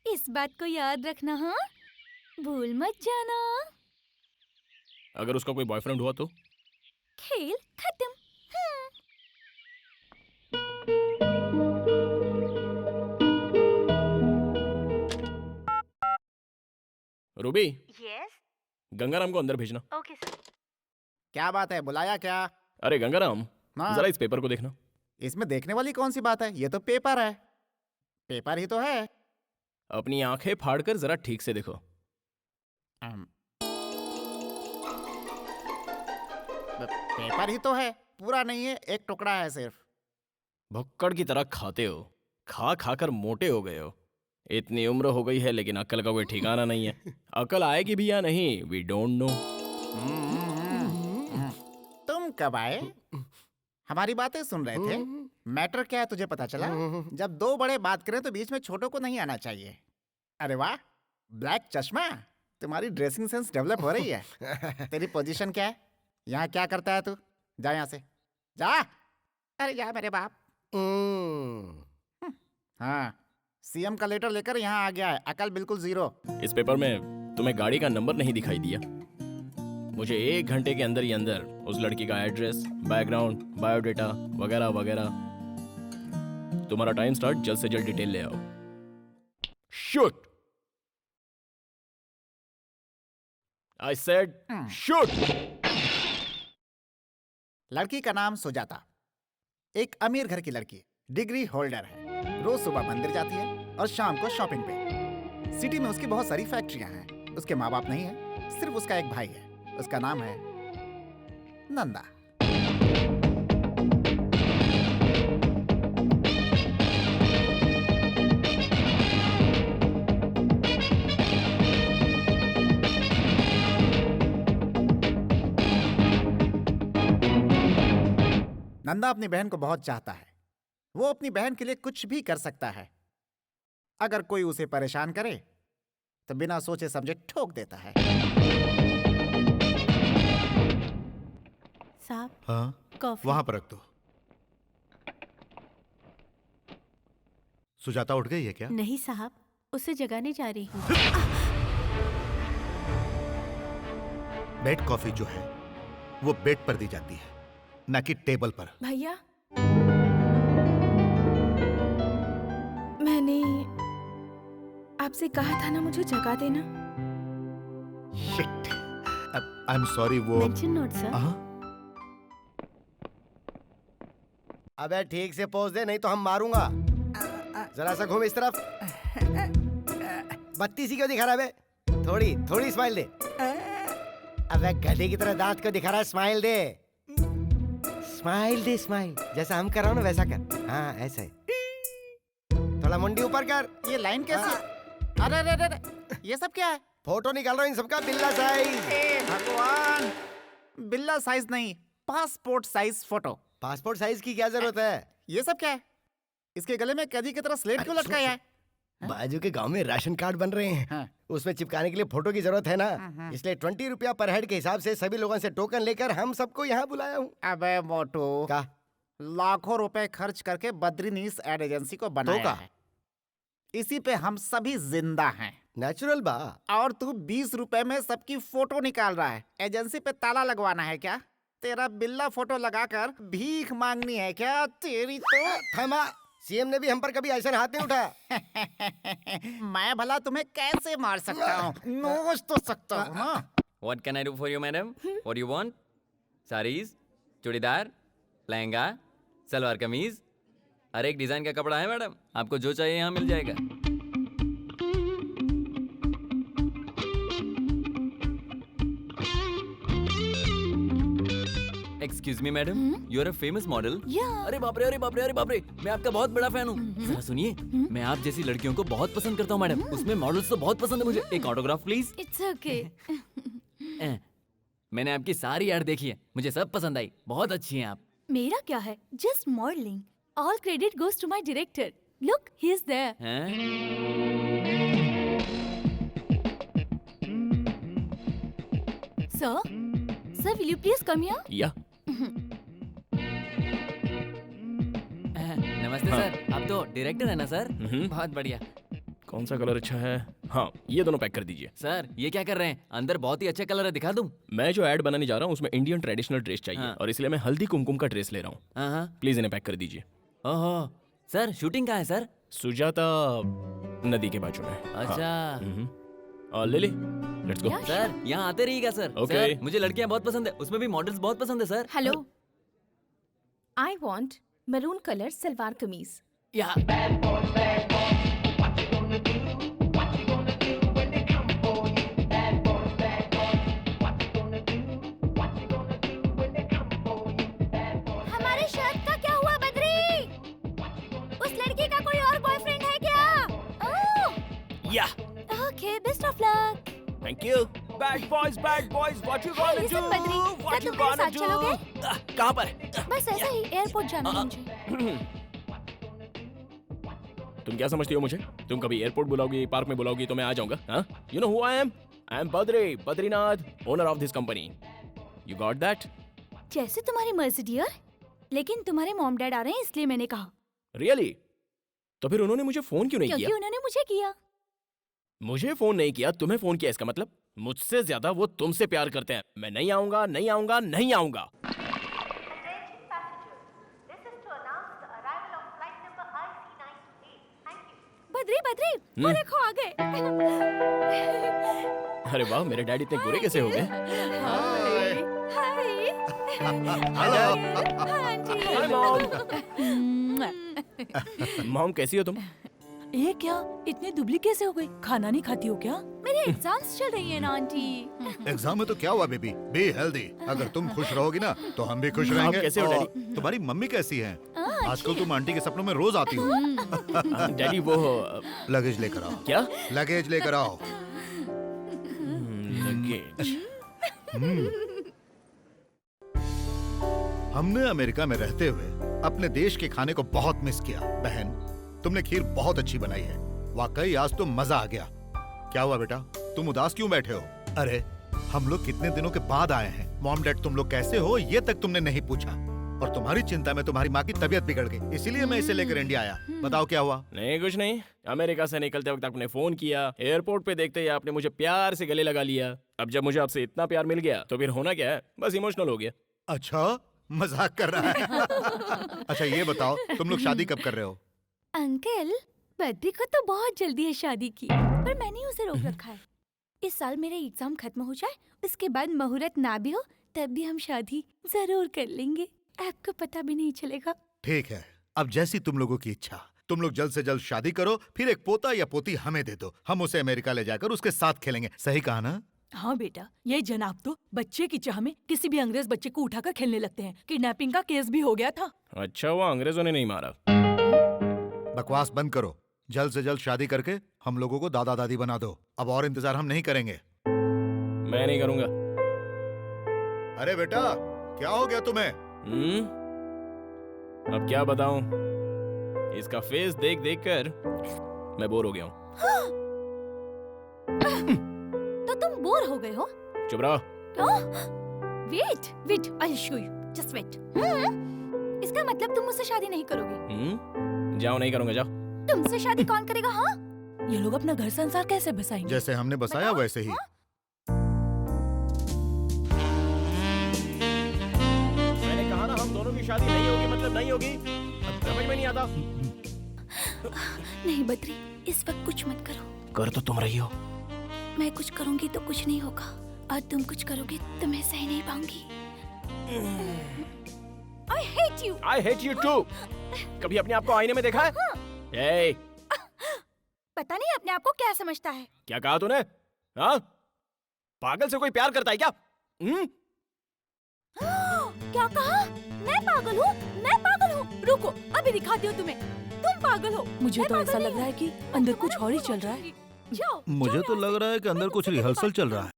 इस बात को याद रखना, हाँ, भूल मत जाना। अगर उसका कोई बॉयफ्रेंड हुआ तो? खेल खत्म। रूबी, यस, गंगाराम को अंदर भेजना। Okay sir. क्या बात है, बुलाया क्या? अरे गंगाराम, हाँ। जरा इस पेपर को देखना। इसमें देखने वाली कौन सी बात है? ये तो पेपर है। पेपर ही तो है। अपनी आंखें फाड़कर जरा ठीक से देखो। पेपर ही तो है, पूरा नहीं है, एक टुकड़ा है सिर्फ। भुक्कड़ की तरह खाते हो, खा खा कर मोटे हो गए हो। इतनी उम्र हो गई है लेकिन अक्ल का कोई ठिकाना नहीं है। अकल आएगी भी या नहीं, वी डोंट नो। तुम कब आए? हमारी बातें सुन रहे थे। मैटर क्या है तुझे पता चला? जब दो बड़े बात करें तो बीच में छोटों को नहीं आना चाहिए। अरे वाह, ब्लैक चश्मा, तुम्हारी ड्रेसिंग सेंस डेवलप हो रही है। तेरी पोजीशन क्या है? यहाँ क्या करता है तू? जा यहाँ से, जा। अरे जा मेरे बाप। हाँ, सीएम का लेटर लेकर यहाँ आ गया है, अकल बिल्कुल जीरो। इस पेपर में तुम्हें गाड़ी का नंबर नहीं दिखाई दिया? मुझे 1 घंटे के अंदर ही अंदर उस लड़की का एड्रेस, बैकग्राउंड, बायोडेटा वगैरह वगैरह। तुम्हारा टाइम स्टार्ट, जल्द से जल्द डिटेल ले आओ। शूट! I said shoot! लड़की का नाम सुजाता, एक अमीर घर की लड़की, डिग्री होल्डर है, रोज सुबह मंदिर जाती है और शाम को शॉपिंग पे। सिटी में उसकी बहुत सारी फैक्ट्रियां हैं। उसके माँ बाप नहीं है, सिर्फ उसका एक भाई है, उसका नाम है नंदा। नंदा अपनी बहन को बहुत चाहता है। वो अपनी बहन के लिए कुछ भी कर सकता है। अगर कोई उसे परेशान करे तो बिना सोचे समझे ठोक देता है। साहब हाँ कॉफी। वहां पर रख दो। सुजाता उठ गई है क्या? नहीं साहब, उसे जगाने जा रही हूँ। बेड कॉफी जो है वो बेड पर दी जाती है, ना कि टेबल पर। भैया, मैंने आपसे कहा था ना मुझे जगा देना। Shit, I am sorry. वो मेंशन नोट सर। हाँ? अबे ठीक से पोज दे, नहीं तो हम मारूंगा। जरा सा घूम इस तरफ। बत्ती सी क्यों दिखा रहा है बे? थोड़ी थोड़ी स्माइल दे। अबे गधे की तरह दांत क्यों दिखा रहा है? स्माइल दे, स्माइल दे, स्माइल। जैसा हम कर रहा हूँ ना वैसा कर। हाँ ऐसा ही। थोड़ा मुंडी ऊपर कर। ये लाइन कैसी? अरे अरे अरे, ये सब क्या है? फोटो निकाल रहा हूँ इन सबका, बिल्ला साइज। हे भगवान, बिल्ला साइज नहीं, passport size photo. Passport size की क्या जरूरत है? ये सब क्या है? इसके गले में कैदी की तरह स्लेट क्यों लटकाया है? बाजू के गांव में राशन कार्ड बन रहे हैं। हाँ। उसमें चिपकाने के लिए फोटो की जरूरत है ना, इसलिए 20 रुपया पर हेड के हिसाब से सभी लोगों से टोकन लेकर हम सबको यहाँ बुलाया हूँ। अबे मोटू, का लाखों रुपए खर्च करके बद्रीनीस एड एजेंसी को बनाया है। इसी पे हम सभी जिंदा हैं। नेचुरल बा। और तू 20 रुपए में सबकी फोटो निकाल रहा है। एजेंसी पे ताला लगवाना है क्या? तेरा बिल्ला फोटो लगाकर भीख मांगनी है क्या? तेरी तो थमा। सीएम ने भी हम पर कभी ऐसा हाथ नहीं उठाया। मैं भला तुम्हें कैसे मार सकता हूँ? नोच तो सकता हूँ ना। What can I do for you, madam? What do you want? Sarees, churidar, lehenga, salwar kameez, हर एक डिजाइन का कपड़ा है मैडम। आपको जो चाहिए यहाँ मिल जाएगा। Excuse me madam, you are a famous model. अरे बाप रे, अरे बाप रे, अरे बाप रे, मैं आपका बहुत बड़ा फैन हूँ। जरा सुनिए, मैं आप जैसी लड़कियों को बहुत पसंद करता हूँ मैडम। उसमें मॉडल्स तो बहुत पसंद है मुझे। एक ऑटोग्राफ प्लीज। It's okay. मैंने आपकी सारी ऐड देखी है, मुझे सब पसंद आई। बहुत अच्छी हैं आप। मेरा क्या है? Just modelling. All credit goes to my director. Look, he is there. Sir, will you please come here? या नमस्ते सर, आप तो डायरेक्टर है ना सर? बहुत बढ़िया। कौन सा कलर अच्छा है? हाँ, ये दोनों पैक कर दीजिए। सर ये क्या कर रहे हैं? अंदर बहुत ही अच्छा कलर है, दिखा दूं? मैं जो ऐड बनाने जा रहा हूँ उसमें इंडियन ट्रेडिशनल ड्रेस चाहिए। हाँ। और इसलिए मैं हल्दी कुमकुम का ड्रेस ले रहा हूँ। हाँ। प्लीज इन्हें पैक कर दीजिए। ओहो सर, शूटिंग कहाँ है सर? सुजाता नदी के बाजू में। अच्छा। Lily, let's go. सर यहाँ आते रहिएगा सर। Okay. सर मुझे लड़कियाँ बहुत पसंद है, उसमें भी मॉडल्स बहुत पसंद है sir. Hello, I want maroon colour salwar kameez. या हमारे शर्ट का क्या हुआ बद्री? उस लड़की का कोई और बॉयफ्रेंड है क्या? या okay, best of luck. Thank you. Bad boys, what you gonna do? Listen, Badri, क्या What you तुम मेरे gonna साथ चलोगे? do? कहाँ पर? बस ऐसे ही एयरपोर्ट जाना है मुझे। तुम क्या समझती हो मुझे? तुम कभी एयरपोर्ट बुलाओगी, पार्क में बुलाओगी तो मैं आ जाऊंगा। हाँ? You know who I am? I am Badrinath, owner of this company. You got that? जैसे तुम्हारी मर्जी डियर, लेकिन तुम्हारे मॉम डैड आ रहे हैं इसलिए मैंने कहा। Really? तो फिर उन्होंने मुझे फोन क्यों नहीं क्योंकि किया? उन्होंने मुझे किया। मुझे फोन नहीं किया, तुम्हें फोन किया, इसका मतलब मुझसे ज्यादा वो तुमसे प्यार करते हैं। मैं नहीं आऊंगा, नहीं आऊंगा, नहीं आऊंगा। बद्री बद्री, वो देखो आ गए। अरे वाह, मेरे डैडी इतने गोरे कैसे हो गए? हाय। Hi mom. मॉम कैसी हो तुम? ये क्या इतनी दुबली कैसे हो गई? खाना नहीं खाती हो क्या? मेरे एग्जाम्स चल रही है ना आंटी। एग्जाम में तो क्या हुआ बेबी, बी हेल्दी। अगर तुम खुश रहोगी ना तो हम भी खुश रहेंगे। कैसे हो, और तुम्हारी मम्मी कैसी है? आजकल तुम आंटी के सपनों में रोज आती हो। डैडी वो लगेज लेकर आओ। क्या? लगेज लेकर आओ। लगेज। हमने अमेरिका में रहते हुए अपने देश के खाने को बहुत मिस किया। बहन, तुमने खीर बहुत अच्छी बनाई है। वाकई आज तो मजा आ गया। क्या हुआ बेटा, तुम उदास क्यों बैठे हो? अरे हम लोग कितने दिनों के बाद आए हैं। मॉम डैड तुम लोग कैसे हो ये तक तुमने नहीं पूछा। और तुम्हारी चिंता में तुम्हारी माँ की तबीयत बिगड़ गई, इसीलिए मैं इसे लेकर इंडिया आया। बताओ क्या हुआ? नहीं कुछ नहीं। अमेरिका से निकलते वक्त आपने फोन किया, एयरपोर्ट पे देखते ही आपने मुझे प्यार से गले लगा लिया। अब जब मुझे आपसे इतना प्यार मिल गया तो फिर होना क्या है, बस इमोशनल हो गया। अच्छा, मजाक कर रहा है। अच्छा ये बताओ, तुम लोग शादी कब कर रहे हो? अंकल, बद्री को तो बहुत जल्दी है शादी की, पर मैंने उसे रोक रखा है। इस साल मेरे एग्जाम खत्म हो जाए, उसके बाद मुहूर्त ना भी हो तब भी हम शादी जरूर कर लेंगे। आपको पता भी नहीं चलेगा। ठीक है, अब जैसी तुम लोगों की इच्छा। तुम लोग जल्द से जल्द शादी करो, फिर एक पोता या पोती हमें दे दो। हम उसे अमेरिका ले जाकर उसके साथ खेलेंगे। सही कहा ना? हाँ बेटा, ये जनाब तो बच्चे की चाह में किसी भी अंग्रेज बच्चे को उठाकर खेलने लगते हैं। किडनैपिंग का केस भी हो गया था। अच्छा वो अंग्रेजों ने नहीं मारा। बकवास बंद करो। जल्द से जल्द शादी करके हम लोगों को दादा दादी बना दो। अब और इंतजार हम नहीं करेंगे। मैं नहीं करूंगा। अरे बेटा, क्या हो गया तुम्हें? अब क्या बताऊं, इसका फेस देख देख कर मैं बोर हो गया हूँ। तो तुम बोर हो गए हो? चुप रहो। Wait wait, I show you, just wait. इसका मतलब तुम मुझसे शादी नहीं करोगे? जाओ, नहीं करूंगा, जाओ। तुमसे शादी कौन करेगा? हाँ, ये लोग अपना घर संसार कैसे बसाएंगे? जैसे हमने बसाया वैसे ही। मैंने कहा ना हम दोनों की शादी नहीं होगी मतलब नहीं होगी। अब समझ में नहीं आता। नहीं बद्री, इस वक्त कुछ मत करो। कर तो तुम रही हो। मैं कुछ करूंगी तो कुछ नहीं होगा, और तुम कुछ करोगे तो मैं सह नहीं पाऊंगी। I hate you. I hate you too. कभी अपने आप को आईने में देखा है? Hey. पता नहीं अपने आप को क्या समझता है। क्या कहा तूने? हाँ? पागल से कोई प्यार करता है क्या? क्या कहा? मैं पागल हूँ? मैं पागल हूँ? रुको, अभी दिखाती हूँ तुम्हें। तुम पागल हो। मुझे तो ऐसा लग रहा है कि अंदर कुछ और ही चल रहा है। मुझे तो लग रहा है कि अंदर कुछ रिहर्सल चल रहा है।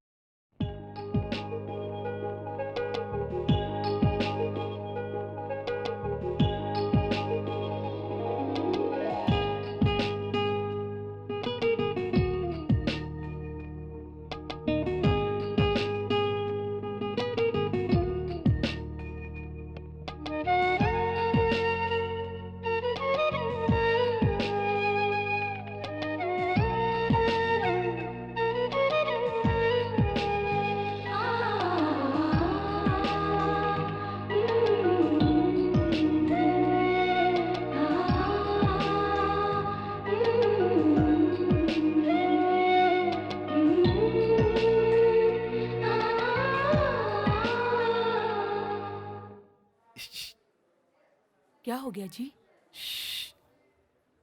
क्या हो गया जी?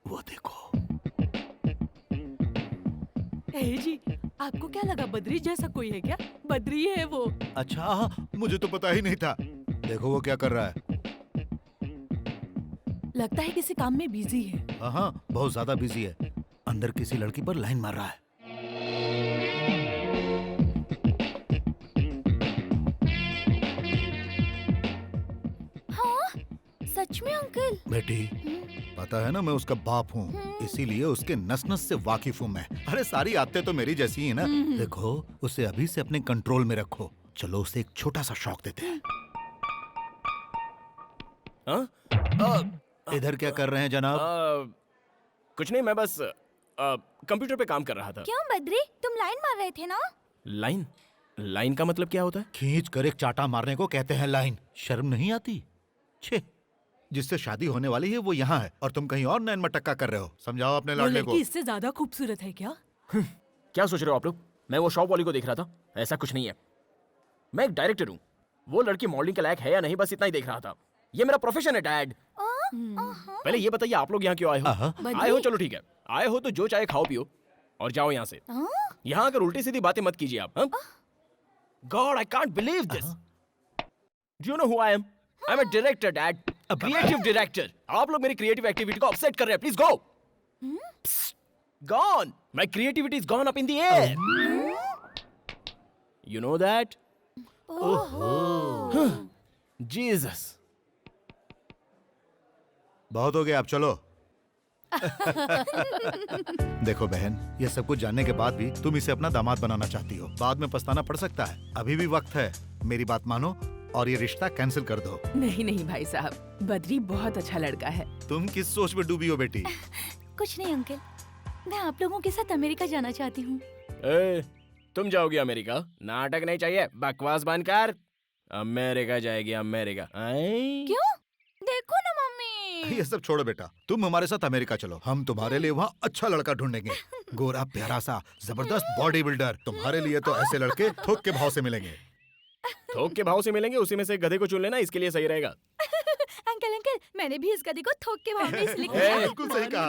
वो देखो। ए जी, आपको क्या लगा बद्री जैसा कोई है क्या? बद्री है वो। अच्छा, मुझे तो पता ही नहीं था। देखो वो क्या कर रहा है। लगता है किसी काम में बिजी है। हाँ, बहुत ज्यादा बिजी है। अंदर किसी लड़की पर लाइन मार रहा है। सच में अंकल? बेटी, पता है ना मैं उसका बाप हूँ, इसीलिए उसके नस नस से वाकिफ हूँ मैं। अरे सारी आदतें तो मेरी जैसी ही ना। देखो, उसे अभी से अपने कंट्रोल में रखो। चलो उसे एक छोटा सा शौक देते हैं। इधर क्या कर रहे हैं जनाब? कुछ नहीं, मैं बस कंप्यूटर पे काम कर रहा था। क्यों बद्री, तुम लाइन मार रहे थे ना? लाइन? लाइन का मतलब क्या होता है? खींच कर एक चाटा मारने को कहते हैं लाइन। शर्म नहीं आती? छे, जिससे शादी होने वाली है वो यहाँ है और तुम कहीं और नैन मटक्का कर रहे हो। समझाओ अपने लाडले को। इससे ज्यादा खूबसूरत है क्या? क्या सोच रहे हो आप लोग? मैं वो शॉप वाली को देख रहा था। ऐसा कुछ नहीं है। मैं एक डायरेक्टर हूँ। वो लड़की मॉडलिंग के लायक है या नहीं, बस इतना ही देख रहा था। ये मेरा प्रोफेशन है डैड। पहले ये बताइए आप लोग यहाँ क्यों आए हो? आए हो चलो ठीक है, आए हो तो जो चाहे खाओ पियो और जाओ यहाँ से। यहाँ आकर उल्टी सीधी बातें मत कीजिए आप। God I can't believe this. Do you know who I am? I am a director dad, a creative director. आप लोग मेरी क्रिएटिव एक्टिविटी को अपसेट कर रहे हैं। Please go. Gone. My creativity is gone up in the air. You know that? Oh. Jesus. बहुत हो गया, अब चलो। देखो बहन, ये सब कुछ जानने के बाद भी तुम इसे अपना दामाद बनाना चाहती हो। बाद में पछताना पड़ सकता है, अभी भी वक्त है। मेरी बात मानो और ये रिश्ता कैंसिल कर दो। नहीं नहीं भाई साहब, बद्री बहुत अच्छा लड़का है। तुम किस सोच में डूबी हो बेटी? कुछ नहीं अंकल, मैं आप लोगों के साथ अमेरिका जाना चाहती हूँ। तुम जाओगी अमेरिका? नाटक नहीं चाहिए, बकवास बंद कर। अमेरिका जाएगी अमेरिका? क्यों? देखो ना मम्मी। ये सब छोड़ो बेटा, तुम हमारे साथ अमेरिका चलो। हम तुम्हारे लिए वहाँ अच्छा लड़का ढूंढेंगे, गोरा प्यारा सा जबरदस्त बॉडी बिल्डर। तुम्हारे लिए तो ऐसे लड़के थोक के भाव से मिलेंगे। थोक के भाव से मिलेंगे? उसी में से गधे को चुन लेना, इसके लिए सही रहेगा। अंकल अंकल, मैंने भी इस गधे को थोक के भाव में इसलिए किया। बिल्कुल सही कहा।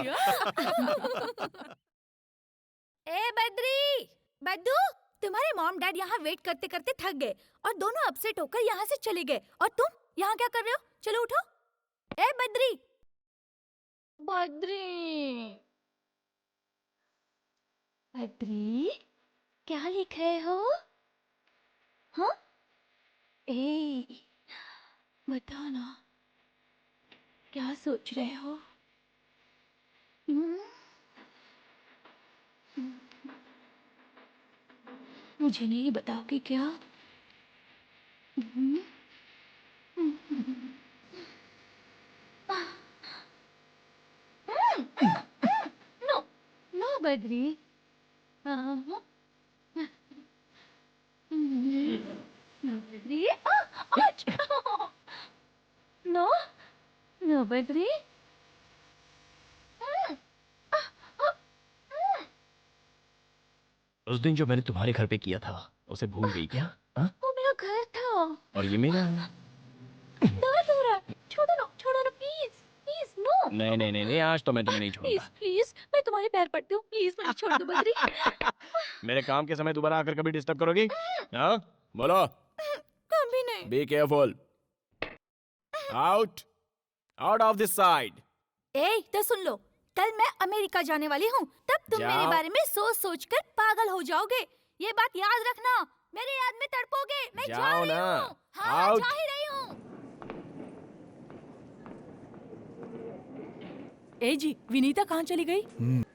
ए बद्री, बद्दू, तुम्हारे मॉम डैड यहाँ वेट करते करते थक गए और दोनों अपसेट होकर यहाँ से चले गए। और तुम यहाँ क्या कर रहे हो? चलो उठो। ए बद्री, बद्री, बद्री, क्या लिख रहे हो? हाँ? ए, बताओ ना, क्या सोच रहे हो? मुझे नहीं बताओगे क्या? No no Badri, no Badri, no no Badri. उस दिन जो मैंने तुम्हारे घर पे किया था उसे भूल गई क्या? वो मेरा घर था। और ये मेरा? दर्द हो रहा है, छोड़ो ना प्लीज प्लीज। नो नहीं नहीं नहीं, आज तो मैं तुम्हें नहीं प्लीज छोड़ूंगा। प्लीज, मैं तुम्हारे पैर पड़ती हूँ, प्लीज मुझे छोड़ दो बद्री। मेरे काम के समय दोबारा आकर कभी डिस्टर्ब करोगी? हाँ बोलो। कभी नहीं। Be careful. Out out of this side. ए तो सुन लो, कल मैं अमेरिका जाने वाली हूँ, तब तुम जाओ। मेरे बारे में सोच सोच कर पागल हो जाओगे। ये बात याद रखना, मेरे याद में तड़पोगे। मैं जा जाओ रही ना। हूँ। हाँ, आउट। जा ही रही हूँ। ए जी, विनीता कहाँ चली गई?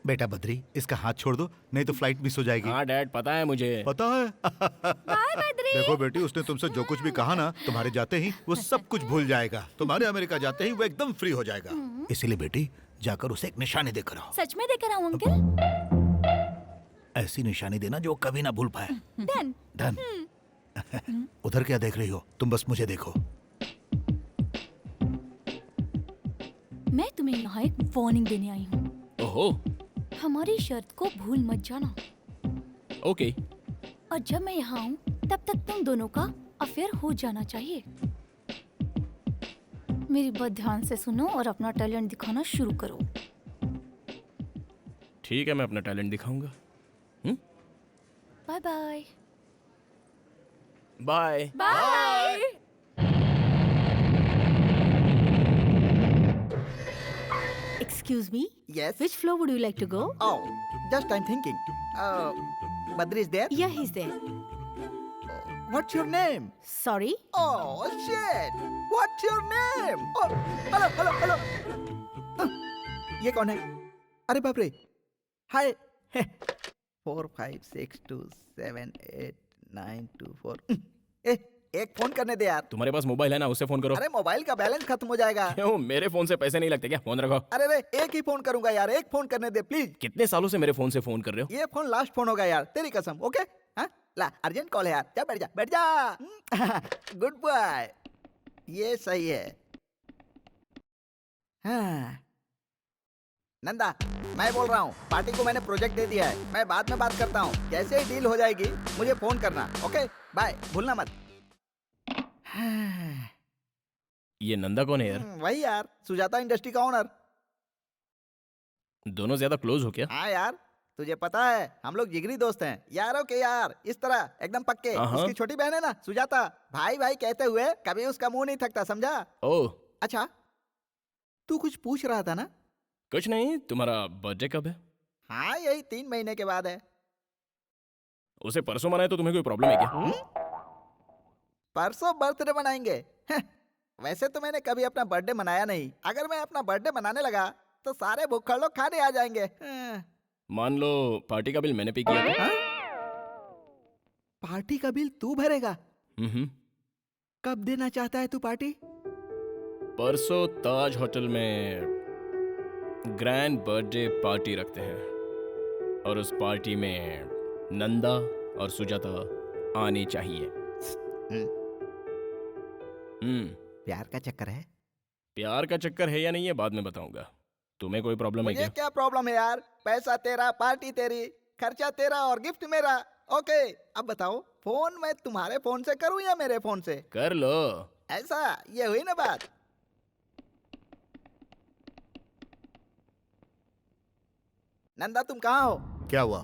बेटा बद्री, इसका हाथ छोड़ दो, नहीं तो फ्लाइट मिस हो जाएगी। हाँ डैड, पता है मुझे। पता है। बाय बद्री। देखो बेटी, उसने तुमसे जो कुछ भी कहा ना, तुम्हारे जाते ही वो सब कुछ भूल जाएगा। तुम्हारे अमेरिका जाते ही वो एकदम फ्री हो जाएगा। इसीलिए बेटी, जाकर उसे एक निशानी देकर आओ। सच में देकर आऊँ अंकल? ऐसी निशानी देना जो कभी ना भूल पाए। डन। डन। उधर क्या देख रही हो? तुम बस मुझे देखो। मैं तुम्हें यहाँ एक वार्निंग देने आई हूँ। ओहो। हमारी शर्त को भूल मत जाना। ओके। और जब मैं यहाँ आऊँ तब तक तुम दोनों का अफेयर हो जाना चाहिए। मेरी बात ध्यान से सुनो और अपना टैलेंट दिखाना शुरू करो। ठीक है, मैं अपना टैलेंट दिखाऊंगा। Bye bye. Bye bye. Excuse me? Yes. Which floor would you like to go? Oh, just I'm thinking. Badri is there? Yeah, he's there. What's your name? Sorry? Oh shit! What's your name? Oh, hello. ये कौन है? अरे बाप रे! Hi. 4 5 6 2 7 8 9 2 4. एक phone करने दे यार। तुम्हारे पास मोबाइल है ना, उससे फोन करो। अरे मोबाइल का बैलेंस खत्म हो जाएगा। क्यों, मेरे फोन से पैसे नहीं लगते क्या? फोन रखो। अरे रे, एक ही फोन करूंगा यार, एक फोन करने दे प्लीज। कितने सालों से मेरे फोन से फोन कर रहे हो? ये फोन लास्ट फोन होगा यार, तेरी कसम। ओके? हाँ, ला अर्जेंट कॉल है यार। जा बैठ जा। Good boy. ये सही है। हाँ। नंदा, मैं बोल रहा हूँ, पार्टी को मैंने प्रोजेक्ट दे दिया है। मैं बाद में बात करता हूँ। जैसे ही डील हो जाएगी मुझे फोन करना। ओके? बाय, भूलना मत। ये नंदा कौन है यार? वही यार, सुजाता इंडस्ट्री का ओनर। दोनों ज्यादा क्लोज हो क्या? हाँ यार, तुझे पता है हम लोग जिगरी दोस्त हैं, यारों के यार, इस तरह एकदम पक्के। हाँ। उसकी छोटी बहन है ना सुजाता, भाई भाई कहते हुए कभी उसका मुंह नहीं थकता, समझा? ओह, अच्छा, तू कुछ पूछ रहा था ना? कुछ नहीं। तुम्हारा बर्थडे कब है? हाँ, यही 3 महीने के बाद है। उसे परसों मनाए तो तुम्हें कोई प्रॉब्लम है क्या? परसों बर्थडे मनाएंगे? वैसे तो मैंने कभी अपना बर्थडे मनाया नहीं। अगर मैं अपना बर्थडे मनाने लगा तो सारे भुक्खड़ लोग खाने आ जाएंगे। मान लो पार्टी का बिल मैंने पे किया था। पार्टी का बिल तू भरेगा? हम्म। कब देना चाहता है तू पार्टी? परसों ताज होटल में ग्रैंड बर्थडे पार्टी रखते हैं और उस पार्टी में नंदा और सुजाता आनी चाहिए। प्यार का चक्कर है? प्यार का चक्कर है या नहीं है बाद में बताऊंगा। तुम्हें कोई प्रॉब्लम है मुझे क्या? क्या प्रॉब्लम है यार? पैसा तेरा, पार्टी तेरी, खर्चा तेरा और गिफ्ट मेरा। ओके, अब बताओ, फोन मैं तुम्हारे फोन से करूं या मेरे फोन से? कर लो। ऐसा, ये हुई ना बात। नंदा तुम कहाँ हो? क्या हुआ?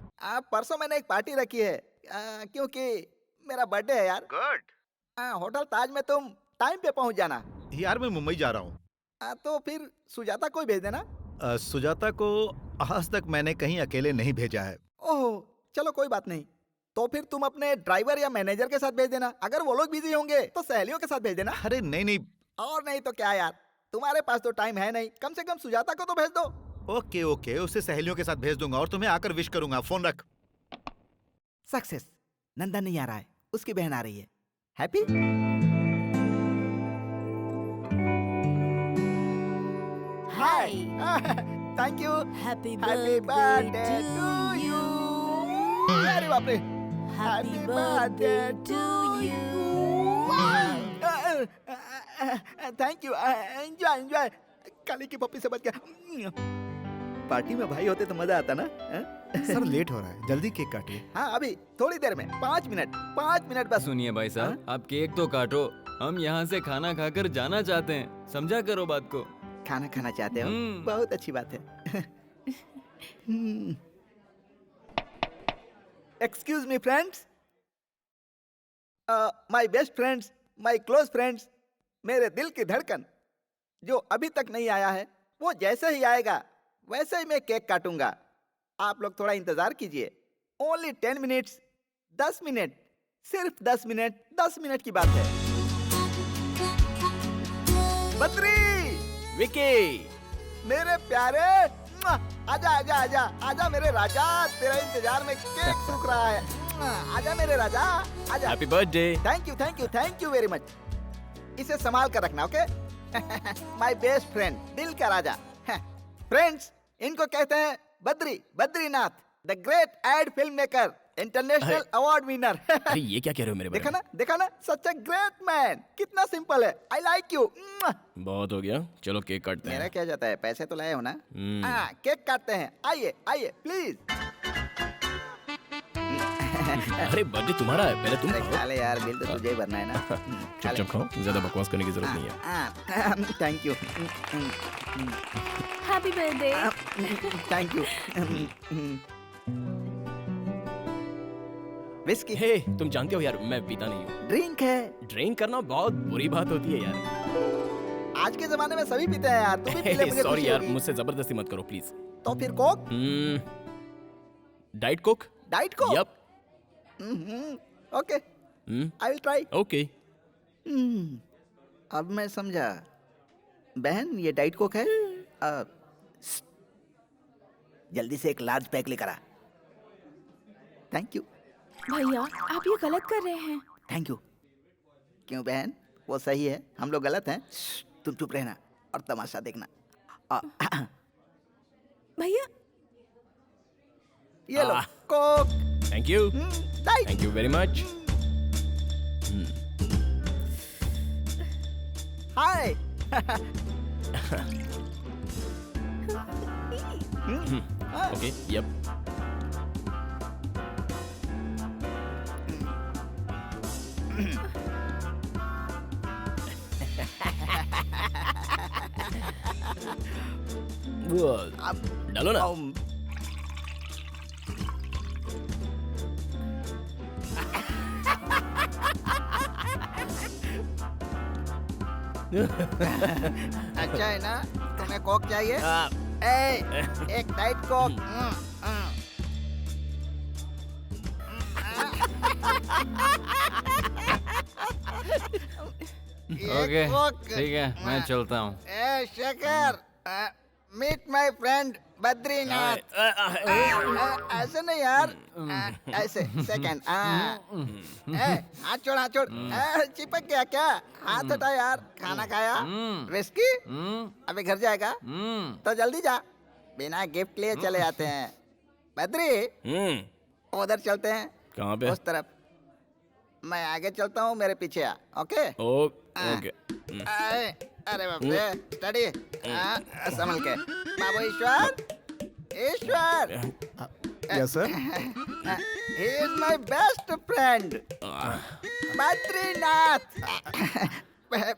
परसों मैंने एक पार्टी रखी है, क्योंकि मेरा बर्थडे है यार। गुड। होटल ताज में तुम टाइम पे पहुंच जाना। यार मैं मुंबई जा रहा हूँ। तो फिर सुजाता को ही भेज देना। सुजाता को आज तक मैंने कहीं अकेले नहीं भेजा है। ओह, चलो कोई बात नहीं। तो फिर तुम अपने ड्राइवर या मैनेजर के साथ भेज देना। अगर वो लोग बिजी होंगे तो सहेलियों के साथ भेज देना। अरे नहीं नहीं। और नहीं तो क्या यार, तुम्हारे पास तो टाइम है नहीं, कम से कम सुजाता को तो भेज दो। ओके ओके, उसे सहेलियों के साथ भेज दूंगा और तुम्हें आकर विश करूंगा। फोन रख। सक्सेस। नंदा नहीं आ रहा है, उसकी बहन आ रही है। Happy? Hi. Thank you. Happy birthday to you. अरे बाप रे। Happy birthday to you. Thank you. Enjoy enjoy. Kali की पप्पी से बच गया। पार्टी में भाई होते तो मजा आता ना। सर लेट हो रहा है, जल्दी केक काटिए। हाँ, अभी थोड़ी देर में, 5 मिनट बस। सुनिए भाई साहब, आप केक तो काटो, हम यहाँ से खाना खाकर जाना चाहते हैं, समझा करो बात को। खाना खाना चाहते हो? बहुत अच्छी बात है। Excuse me friends, my best friends, my close friends, मेरे दिल की धड़कन जो अभी तक नहीं आया है, वो जैसे ही आएगा वैसे ही मैं केक काटूंगा। आप लोग थोड़ा इंतजार कीजिए। ओनली 10 मिनट्स, 10 मिनट, सिर्फ 10 मिनट, 10 मिनट की बात है। बद्री, विकी, मेरे प्यारे, आजा आजा आजा आजा मेरे राजा, तेरा इंतजार में केक सूख रहा है। आजा मेरे राजा, आजा। Happy birthday. Thank you very much. इसे संभाल कर रखना, ओके? माय बेस्ट फ्रेंड, दिल का राजा। फ्रेंड्स, इनको कहते हैं Badrinath, the great ad film maker, international award winner. अरे ये क्या कह रहे हो मेरे बारे में? देखा ना, सच ए ग्रेट मैन। कितना सिंपल है। I like you. बहुत हो गया, चलो केक काटते मेरा हैं। क्या जाता है, पैसे तो लाए हो ना? केक काटते हैं। आइए प्लीज। अरे बर्थडे तुम्हारा है, पहले तुम खा ले यार, बिल तो तुझे ही भरना है ना। चुपचाप खाओ, ज्यादा बकवास करने की जरूरत नहीं है। Thank you. Happy birthday. Thank you. Whisky hey, तुम जानते हो यार मैं पीता नहीं हूँ। ड्रिंक है। ड्रिंक करना बहुत बुरी बात होती है यार। आज के जमाने में सभी पीते हैं यार, तू भी पी ले, मुझे सॉरी खुशी यार, होगी। मुझसे जबरदस्ती मत करो प्लीज। तो फिर Coke? Diet Coke. Diet Coke? Yep. Okay, I will try. Okay. अब मैं समझा। बहन, ये डाइट कोक है? जल्दी से एक लार्ज पैक लेकर आ। Thank you. भैया, आप ये गलत कर रहे हैं। Thank you. क्यों बहन, वो सही है, हम लोग गलत हैं? तुम चुप रहना और तमाशा देखना। भैया, ये लो Coke. Thank you. Diet. Thank you very much. Hi. Okay, yup. डालो ना। अच्छा है ना? तुम्हें कोक चाहिए? एक डाइट कोक। ओके ठीक है, मैं चलता हूँ। Shekhar, meet my friend Badrinath. ऐसे नहीं यार, ऐसे सेकंड। हाथ छोड़, हाथ छोड़। चिपक गया क्या? हाथ हटा यार। खाना खाया? विस्की? अभी घर जाएगा? तो जल्दी जा, बिना गिफ्ट लिए चले आते हैं। बद्री, उधर चलते हैं। कहाँ पे? उस तरफ। मैं आगे चलता हूँ, मेरे पीछे आ। ओके? ओके। अरे बाप रे, स्टडी। संभल के। बाबू Ishwar, Ishwar. Yes sir. He is my best friend, Badrinath.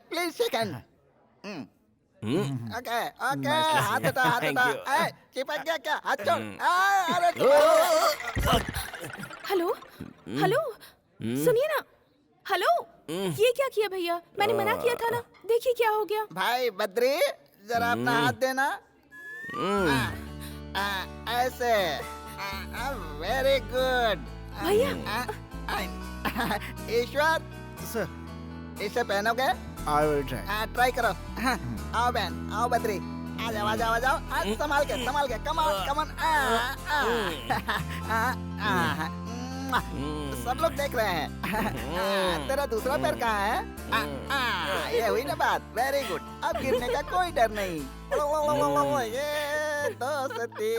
Please second. Okay okay, हाथ हटा, हाथ हटा। चिपक गया क्या? हाथ छोड़। अरे हेलो हेलो, सुनिए ना। हेलो, ये क्या किया भैया? मैंने मना किया था ना। देखिए क्या हो गया। भाई बद्री, जरा अपना हाथ देना। ऐसे। वेरी गुड भैया। ईश्वर, सर, इसे पहनोगे? I will try. ट्राई करो। आओ बहन, आओ बद्री। आ जाओ, आ जाओ, आ जाओ। संभाल के, संभाल के। Come on, come on. सब लोग देख रहे हैं। तेरा दूसरा पैर कहाँ है? ये हुई ना बात। Very good. अब गिरने का कोई डर नहीं। ये दोस्ती।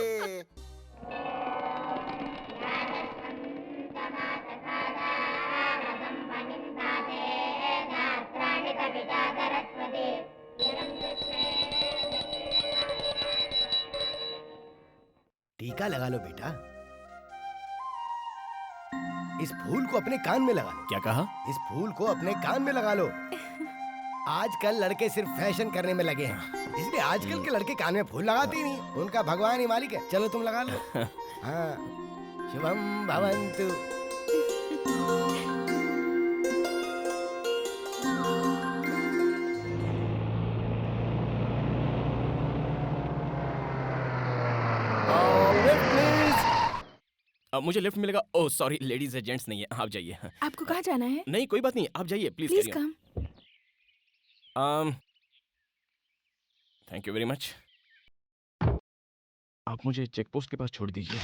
टीका लगा लो बेटा। इस फूल को अपने कान में लगा लो। क्या कहा? इस फूल को अपने कान में लगा लो। आजकल लड़के सिर्फ फैशन करने में लगे हैं, इसलिए आजकल के लड़के कान में फूल लगाते ही नहीं। उनका भगवान ही मालिक है। चलो तुम लगा लो। हाँ, शुभम भवन्तु। मुझे लिफ्ट मिलेगा? ओह सॉरी, लेडीज है, जेंट्स नहीं है। आप जाइए। आपको कहाँ जाना है? नहीं कोई बात नहीं, आप जाइए please. Please come. Thank you very much. आप मुझे चेक पोस्ट के पास छोड़ दीजिए।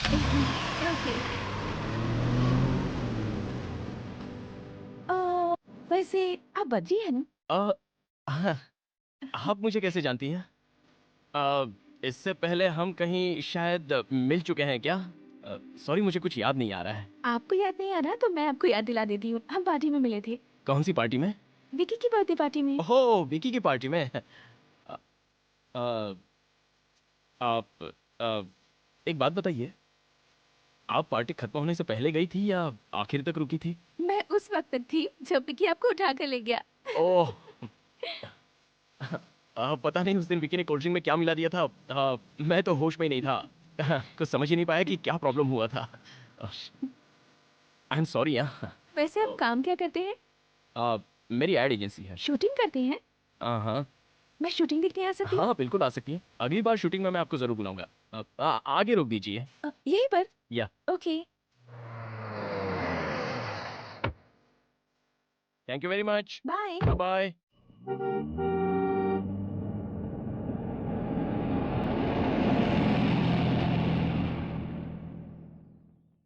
वैसे आप बद्री हैं ना? हाँ, आप मुझे कैसे जानती हैं? इससे पहले हम कहीं शायद मिल चुके हैं क्या? सॉरी, मुझे कुछ याद नहीं आ रहा है। आपको याद नहीं आ रहा तो मैं आपको याद दिला देती हूँ। हम पार्टी में मिले थे। कौन सी पार्टी में? विकी की बर्थडे पार्टी में। ओह, विकी की पार्टी में। आप एक बात बताइए, आप पार्टी खत्म होने से पहले गई थी या आखिर तक रुकी थी? मैं उस वक्त तक थी जब विकी आपको उठा कर ले गया। ओह, पता नहीं उस दिन विकी ने कोल्ड ड्रिंक में क्या मिला दिया था। मैं तो होश में ही नहीं था। कुछ समझ ही नहीं पाया कि क्या प्रॉब्लम हुआ था। I am sorry. वैसे आप काम क्या करते हैं? मेरी एड एजेंसी है। शूटिंग करते हैं? हाँ। मैं शूटिंग देखने आ सकती हूँ? हाँ बिल्कुल आ सकती है। अगली बार शूटिंग में मैं आपको जरूर बुलाऊंगा। आगे रोक दीजिए। यहीं पर? Yeah. Okay. Thank you very much. Bye bye.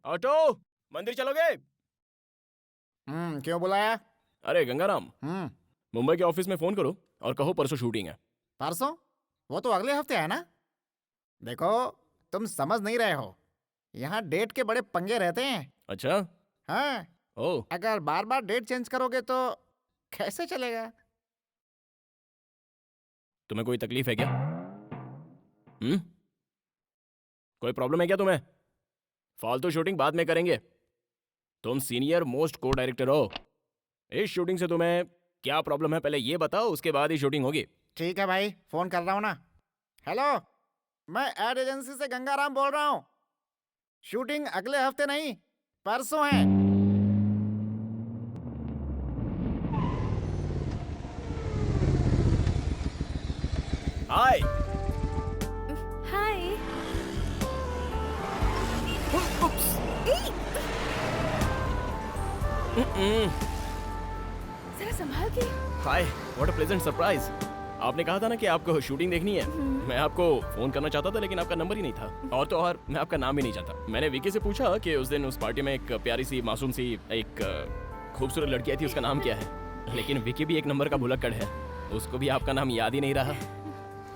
Auto, मंदिर चलोगे? क्यों बुलाया? अरे गंगाराम, मुंबई के ऑफिस में फोन करो और कहो परसों शूटिंग है। परसों? वो तो अगले हफ्ते है ना। देखो, तुम समझ नहीं रहे हो, यहाँ डेट के बड़े पंगे रहते हैं। अच्छा। हाँ। ओह। अगर बार बार डेट चेंज करोगे तो कैसे चलेगा? तुम्हें कोई तकलीफ है क्या? कोई प्रॉब्लम है क्या तुम्हें? फालतू शूटिंग बाद में करेंगे। तुम सीनियर मोस्ट को डायरेक्टर हो। इस शूटिंग से तुम्हें क्या प्रॉब्लम है पहले ये बताओ, उसके बाद ही शूटिंग होगी। ठीक है भाई, फोन कर रहा हूँ ना। हेलो, मैं एड एजेंसी से गंगाराम बोल रहा हूँ। शूटिंग अगले हफ्ते नहीं, परसों है। हाय। हाय। जरा संभाल के। हाय, व्हाट अ प्लेजेंट सरप्राइज। आपने कहा था ना कि आपको शूटिंग देखनी है। मैं आपको फोन करना चाहता था लेकिन आपका नंबर ही नहीं था। और तो और मैं आपका नाम भी नहीं जानता। मैंने विकी से पूछा कि उस दिन उस पार्टी में एक प्यारी सी मासूम सी एक खूबसूरत लड़की आई थी, उसका नाम क्या है। लेकिन विकी भी एक नंबर का भुलक्कड़ है, उसको भी आपका नाम याद ही नहीं रहा।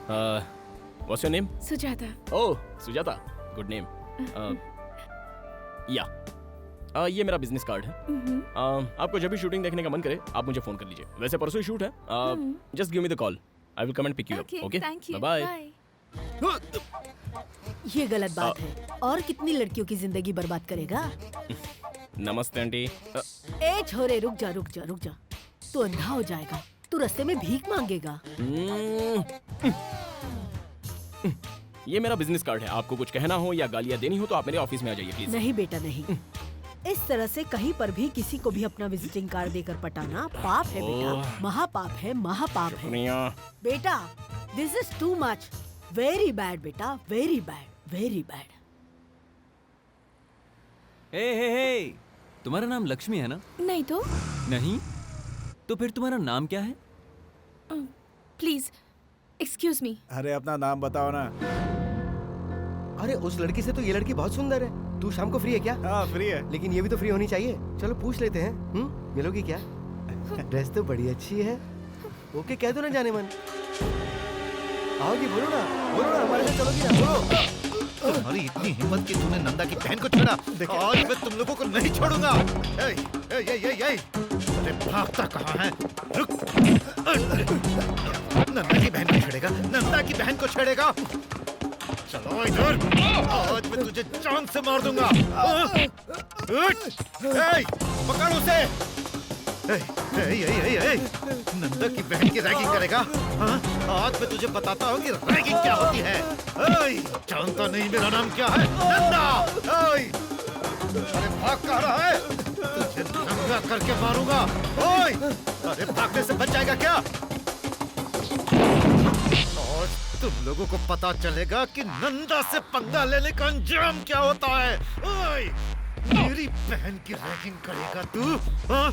What's your name? Sujata. Oh Sujata, good name. या ये मेरा बिजनेस कार्ड है। आपको जब भी शूटिंग देखने का मन करे आप मुझे फोन कर लीजिए। वैसे परसों ही शूट है। Just give me the call, I will come and pick you up. Okay, bye bye. ये गलत बात है। और कितनी लड़कियों की जिंदगी बर्बाद करेगा? नमस्ते आंटी। ए छोरे, रुक जा रुक जा रुक जा। तू अंधा हो जाएगा, तू रास्ते में भीख मांगेगा। ये मेरा बिजनेस कार्ड है। आपको कुछ कहना हो या गालियाँ देनी हो तो आप मेरे ऑफिस में आ जाइए प्लीज। नहीं बेटा नहीं, इस तरह से कहीं पर भी किसी को भी अपना विजिटिंग कार्ड देकर पटाना पाप है बेटा, महापाप है, महापाप है बेटा। This is too much, very bad बेटा, वेरी बैड, वेरी बैड। हे, तुम्हारा नाम लक्ष्मी है ना? नहीं तो। नहीं तो फिर तुम्हारा नाम क्या है? Please excuse me. अरे अपना नाम बताओ ना। अरे उस लड़की से तो ये लड़की बहुत सुंदर है। तू शाम को फ्री है क्या? हाँ फ्री है, लेकिन ये भी तो फ्री होनी चाहिए। चलो पूछ लेते हैं। मिलोगी क्या? ड्रेस तो बड़ी अच्छी है। ओके कह दो ना जाने मन। आओगी? बोलो ना हमारे साथ चलोगी ना? बोलो। तुम्हारी इतनी हिम्मत कि तूने नंदा की बहन को छेड़ा। आज मैं तुम लोगों को नहीं छोड़ूंगा। अरे भागता कहाँ है? रुक। नंदा की बहन को छेड़ेगा, नंदा की बहन को छेड़ेगा। चलो इधर, आज मैं तुझे जान से मार दूंगा। पकड़ उसे। नंदा की बहन की रैगिंग करेगा? हाँ? आज मैं तुझे बताता हूँ कि रैगिंग क्या होती है। जानता नहीं मेरा नाम क्या है? नंदा। अरे भाग कहाँ रहा है? तुझे नंगा करके मारूंगा। अरे भागने से बच जाएगा क्या? तुम लोगों को पता चलेगा कि नंदा से पंगा लेने का अंजाम क्या होता है। मेरी बहन की रैगिंग करेगा तू? हाँ?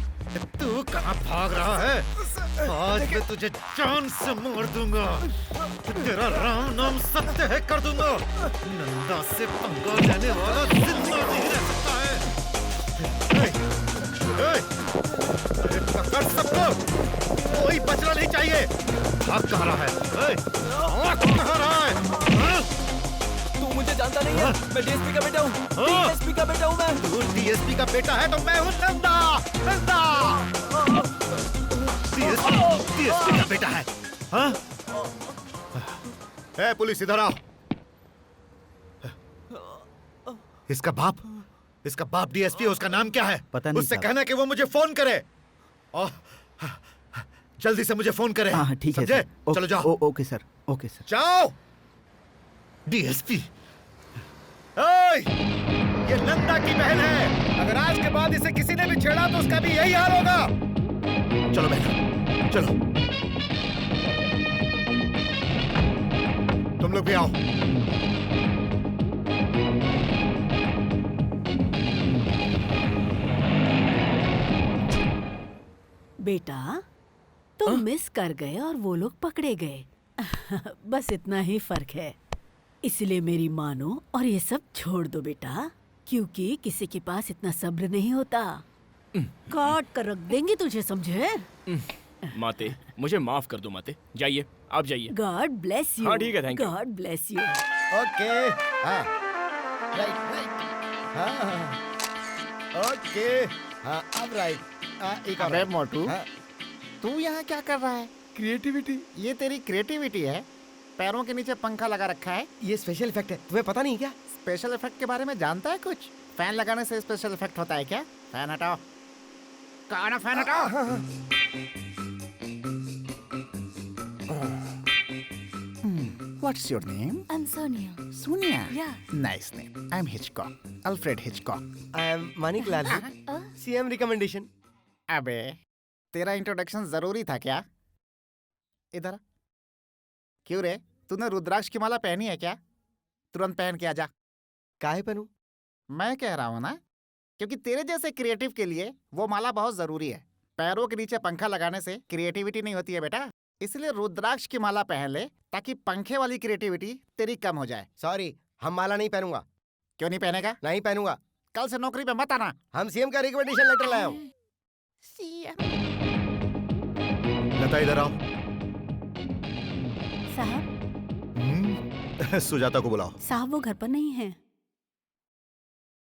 तू कहाँ भाग रहा है? आज मैं तुझे जान से मार दूंगा। तेरा राम नाम सत्य है कर दूंगा। नंदा से पंगा लेने वाला जिंदा नहीं रह सकता है। अरे पकड़ सबको, कोई बचना नहीं चाहिए। भाग कहाँ रहा है? कहाँ रहा है? तू मुझे जानता नहीं है। मैं डीएसपी का बेटा हूँ। डीएसपी का बेटा हूँ मैं। तू डीएसपी का बेटा है तो मैं हूँ नंदा। डीएसपी का बेटा है। हाँ? पुलिस इधर आओ। इसका बाप डीएसपी है। उसका नाम क्या है? पता नहीं उससे साहब। कहना कि वो मुझे फोन करे। जल्दी से मुझे फोन करे। हाँ ठीक है समझे? सर। चलो जाओ। Okay sir, okay sir. जाओ। डीएसपी, ये नंदा की बहन है। अगर आज के बाद इसे किसी ने भी छेड़ा तो उसका भी यही हाल होगा। चलो बहन, चलो। तुम लोग भी आओ। बेटा तुम मिस कर गए और वो लोग पकड़े गए। बस इतना ही फर्क है। इसलिए मेरी मानो और ये सब छोड़ दो बेटा, क्योंकि किसी के पास इतना सब्र नहीं होता। काट कर रख देंगे तुझे, समझे? माते, मुझे माफ कर दो माते। जाइए, आप जाइए। God bless you. हाँ ठीक है, thank you. God bless you. Okay. हाँ राइट। हाँ ओके। हाँ अब राइट। एक अबे मोटू, हाँ। तू यहाँ क्या कर रहा है? क्रिएटिविटी। ये तेरी क्रिएटिविटी है? पैरों के नीचे पंखा लगा रखा है। ये स्पेशल इफेक्ट है, तुम्हें पता नहीं क्या? स्पेशल इफेक्ट के बारे में जानता है कुछ? फैन लगाने से स्पेशल इफेक्ट होता है क्या? फैन हटाओ। कहा ना फैन हटाओ। What's your name? I'm Sonia. Sonia. Yeah. Nice name. I'm Hitchcock. Alfred Hitchcock. I am Manik Lal CM recommendation. अबे तेरा इंट्रोडक्शन जरूरी था क्या? इधर आ। क्यों रे, तूने रुद्राक्ष की माला पहनी है क्या? तुरंत पहन के आजा। काहे पहनूं? मैं कह रहा हूँ ना, क्योंकि तेरे जैसे क्रिएटिव के लिए वो माला बहुत जरूरी है। पैरों के नीचे पंखा लगाने से क्रिएटिविटी नहीं होती है बेटा, इसलिए रुद्राक्ष की माला पहन ले ताकि पंखे वाली क्रिएटिविटी तेरी कम हो जाए। सॉरी, हम माला नहीं पहनूंगा। क्यों नहीं पहनेगा? नहीं पहनूंगा। कल से नौकरी पे मत आना। हम सीएम का रिकमेंडेशन लेटर लाए हूँ। लता इधर आओ। साहब सुजाता को बुलाओ। साहब वो घर पर नहीं है।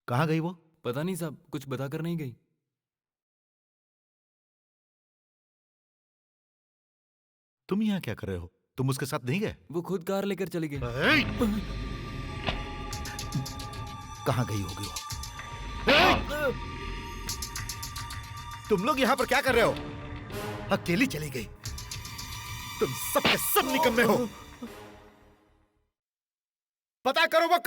कहाँ गई वो? पता नहीं साहब, कुछ बताकर नहीं गई। तुम यहाँ क्या कर रहे हो? तुम उसके साथ नहीं गए? वो खुद कार लेकर चली गई। कहाँ गई होगी वो? तुम लोग यहाँ पर क्या कर रहे हो? अकेली चली गई। तुम सब के सब निकम्मे हो। पता करो वो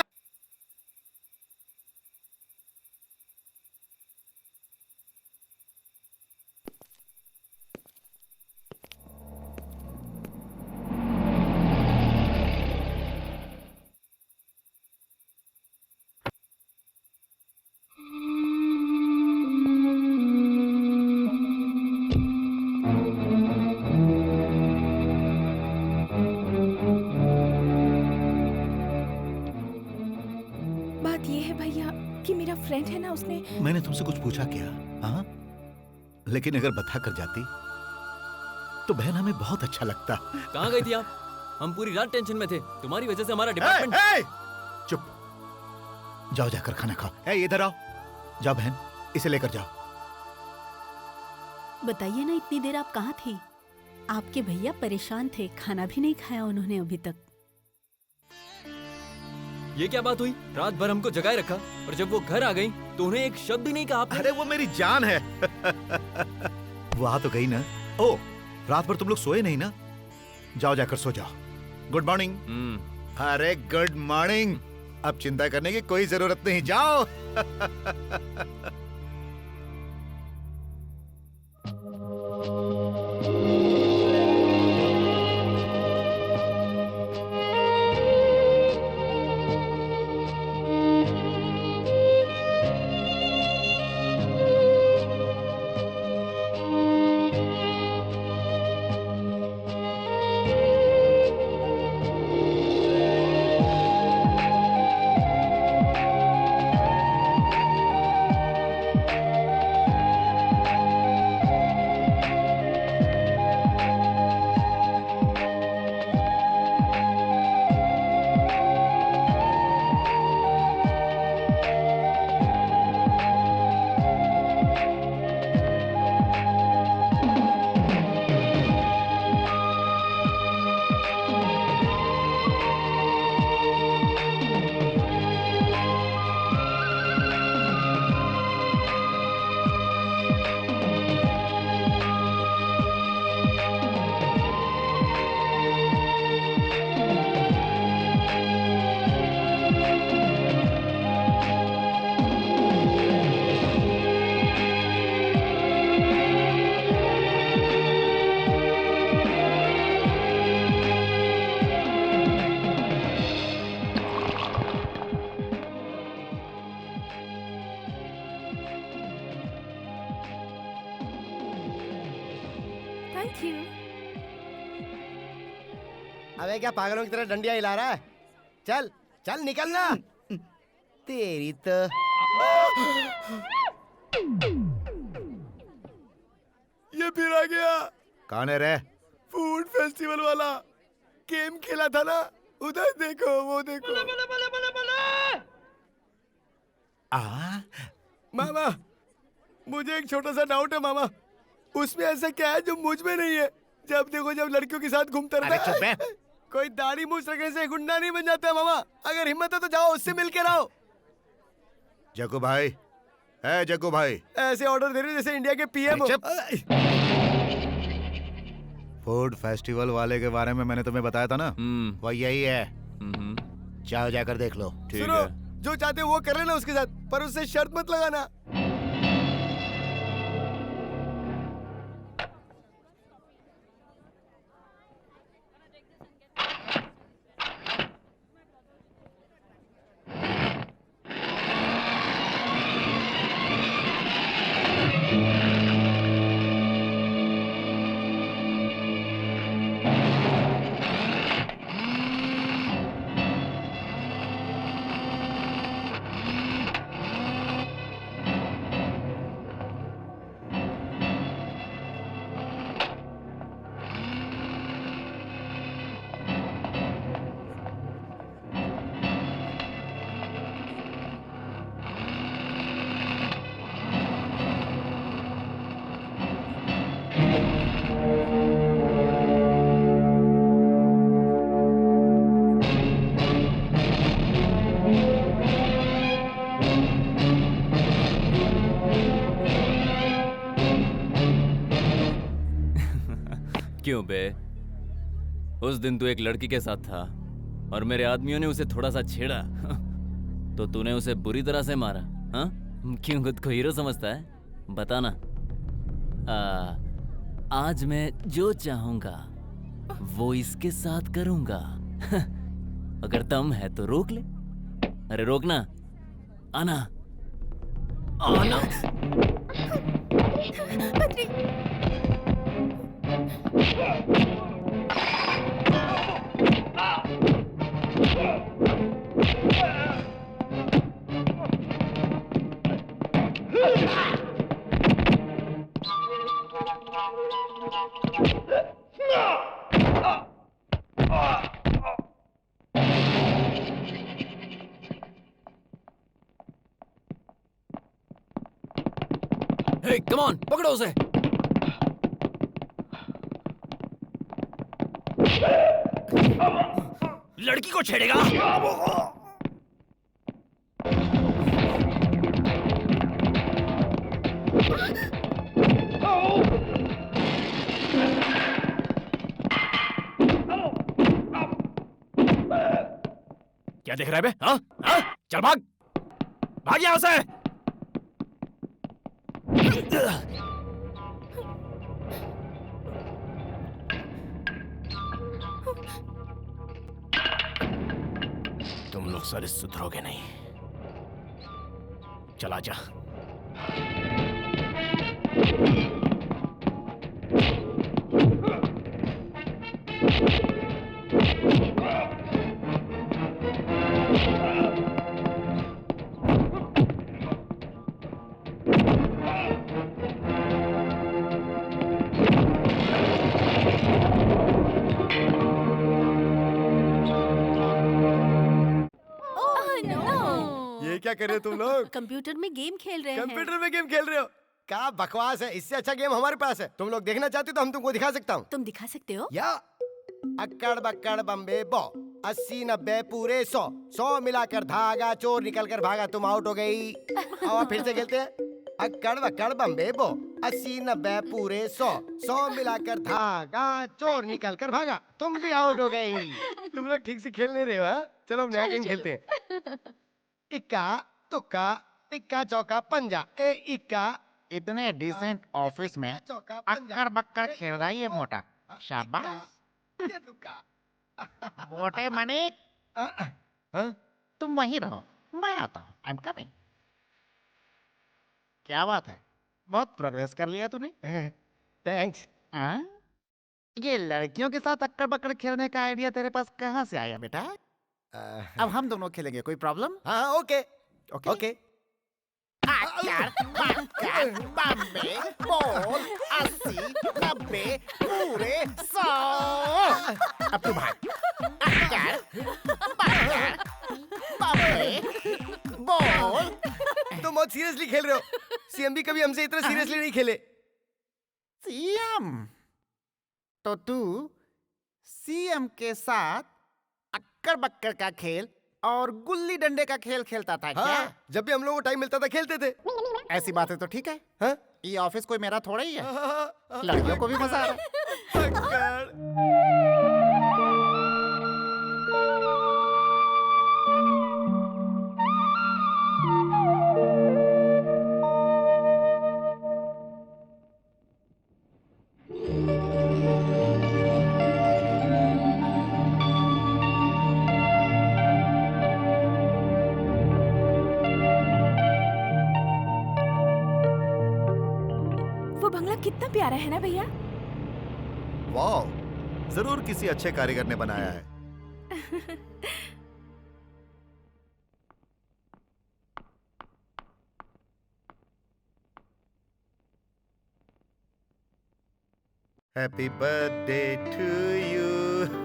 फ्रेंड है ना, उसने मैंने तुमसे कुछ पूछा क्या? हाँ, लेकिन अगर बता कर जाती तो बहन हमें बहुत अच्छा लगता। कहाँ गई थी आप? हम पूरी रात टेंशन में थे, तुम्हारी वजह से हमारा डिपार्टमेंट। चुप, जाओ जाकर खाना खाओ। इधर आओ, जाओ बहन, इसे लेकर जाओ। बताइए ना, इतनी देर आप कहाँ थी? आपके भैया परेशान थे, खाना भी नहीं खाया उन्होंने अभी तक। ये क्या बात हुई? रात भर हमको जगाए रखा और जब वो घर आ गई तो उन्हें एक शब्द ही नहीं कहा आपने। अरे वो मेरी जान है। वो आ तो गई ना। ओ, रात भर तुम लोग सोए नहीं ना? जाओ जाकर सो जाओ। Good morning. अरे गुड मॉर्निंग। अब चिंता करने की कोई जरूरत नहीं, जाओ। Thank you. अबे क्या पागलों की तरह डंडिया हिला रहा है? चल चल निकलना। तेरी तो ये फिर आ गया। कौन है रे? फूड फेस्टिवल वाला गेम खेला था ना, उधर देखो, वो देखो। मामा, मुझे एक छोटा सा डाउट है मामा, उसमें ऐसा क्या है जो मुझ में नहीं है? जब देखो जब लड़कियों के साथ घूमता रहता है। कोई दाढ़ी मूछ रखने से गुंडा नहीं बन जाता मामा। अगर हिम्मत है तो जाओ उससे मिल के रहो। जग्गू भाई, जग्गू भाई, ऐसे ऑर्डर दे रहे जैसे इंडिया के पीएम हो। फूड फेस्टिवल वाले के बारे में मैंने तुम्हें बताया था ना, वो यही है। जाओ जाकर देख लो। ठीक सुनो, है। जो चाहते हो वो कर लेना उसके साथ, पर उससे शर्त मत लगाना। क्यों बे? उस दिन तू एक लड़की के साथ था और मेरे आदमियों ने उसे थोड़ा सा छेड़ा तो तूने उसे बुरी तरह से मारा। हाँ, क्यों खुद को हीरो समझता है? बताना। आज मैं जो चाहूंगा वो इसके साथ करूंगा। अगर दम है तो रोक ले। अरे रोकना, आना आना। हे, कम ऑन, पकड़ो उसे। लड़की को छेड़ेगा? क्या देख रहा है बे? हाँ? हाँ? चल भाग, भाग यहाँ से। तुम लोग सारे सुधरोगे नहीं। चला जा। ये क्या कर रहे हो तुम लोग? कंप्यूटर में गेम खेल रहे हैं। कंप्यूटर में गेम खेल रहे हो? क्या बकवास है, इससे अच्छा गेम हमारे पास है। तुम लोग देखना चाहते हो तो हम तुमको दिखा सकता हूँ। तुम दिखा सकते हो? या अक्कड़ बक्कड़ बम्बे बो, 80 90 पूरे 100, 100 मिलाकर धागा, चोर निकल कर भागा, तुम आउट हो गई। और फिर से खेलते हैं। अक्कड़ बक्कड़ बम्बे बो, 80 90 पूरे 100, 100 मिलाकर धागा, चोर निकल कर भागा, तुम भी आउट हो गई। तुम लोग ठीक से खेल नहीं रहे हो। हाँ? चलो हम नया गेम खेलते हैं। इक्का तुक्का टिक्का चौका पंजा, ए इक्का। इतने डिसेंट ऑफिस में अक्कड़ बक्कड़ खेल रहा है ये मोटा। शाबाश। मोटे मनिक, तुम वहीं रहो, मैं आता हूँ। I am coming. क्या बात है, बहुत प्रोग्रेस कर लिया तूने। थैंक्स। ये लड़कियों के साथ अक्कड़ बक्कड़ खेलने का आइडिया तेरे पास कहाँ से आया बेटा? अब हम दोनों खेलेंगे, कोई प्रॉब्लम? हाँ ओके ओके ओके। अक्कड़ बक्कड़ बम्बे बोल, 80 90 पूरे 100। अब तू भाग। अक्कड़ बक्कड़ बम्बे बोल। तुम बहुत सीरियसली खेल रहे हो। सीएम भी कभी हमसे इतना सीरियसली नहीं खेले। सीएम? तो तू सीएम के साथ अक्कड़ बक्कड़ का खेल और गुल्ली डंडे का खेल खेलता था क्या? हाँ, जब भी हम लोगों को टाइम मिलता था खेलते थे। ऐसी बातें तो ठीक है। हाँ? ये ऑफिस कोई मेरा थोड़ा ही है। हाँ, लड़कियों को भी मजा आ रहा है। वो बंगला कितना प्यारा है ना भैया। वाह, जरूर किसी अच्छे कारीगर ने बनाया है। Happy birthday to you.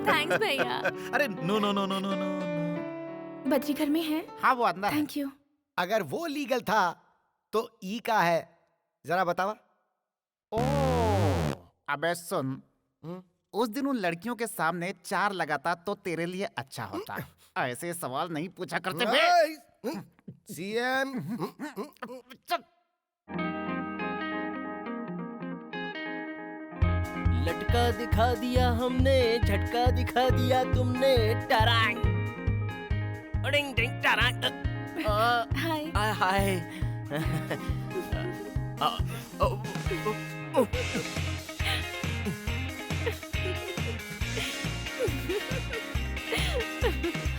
Thanks भैया। अरे no no no no no no. Badri घर में है? हाँ वो अंदर है। Thank you. अगर वो लीगल था तो ई का है, जरा बतावा। ओह, अबे सुन, उस दिन उन लड़कियों के सामने 4 लगाता तो तेरे लिए अच्छा होता। ऐसे सवाल नहीं पूछा करते बे। सीएम लटका दिखा दिया हमने, झटका दिखा दिया तुमने। टरांग डिंग डिंग टरांग। हाय। Hi.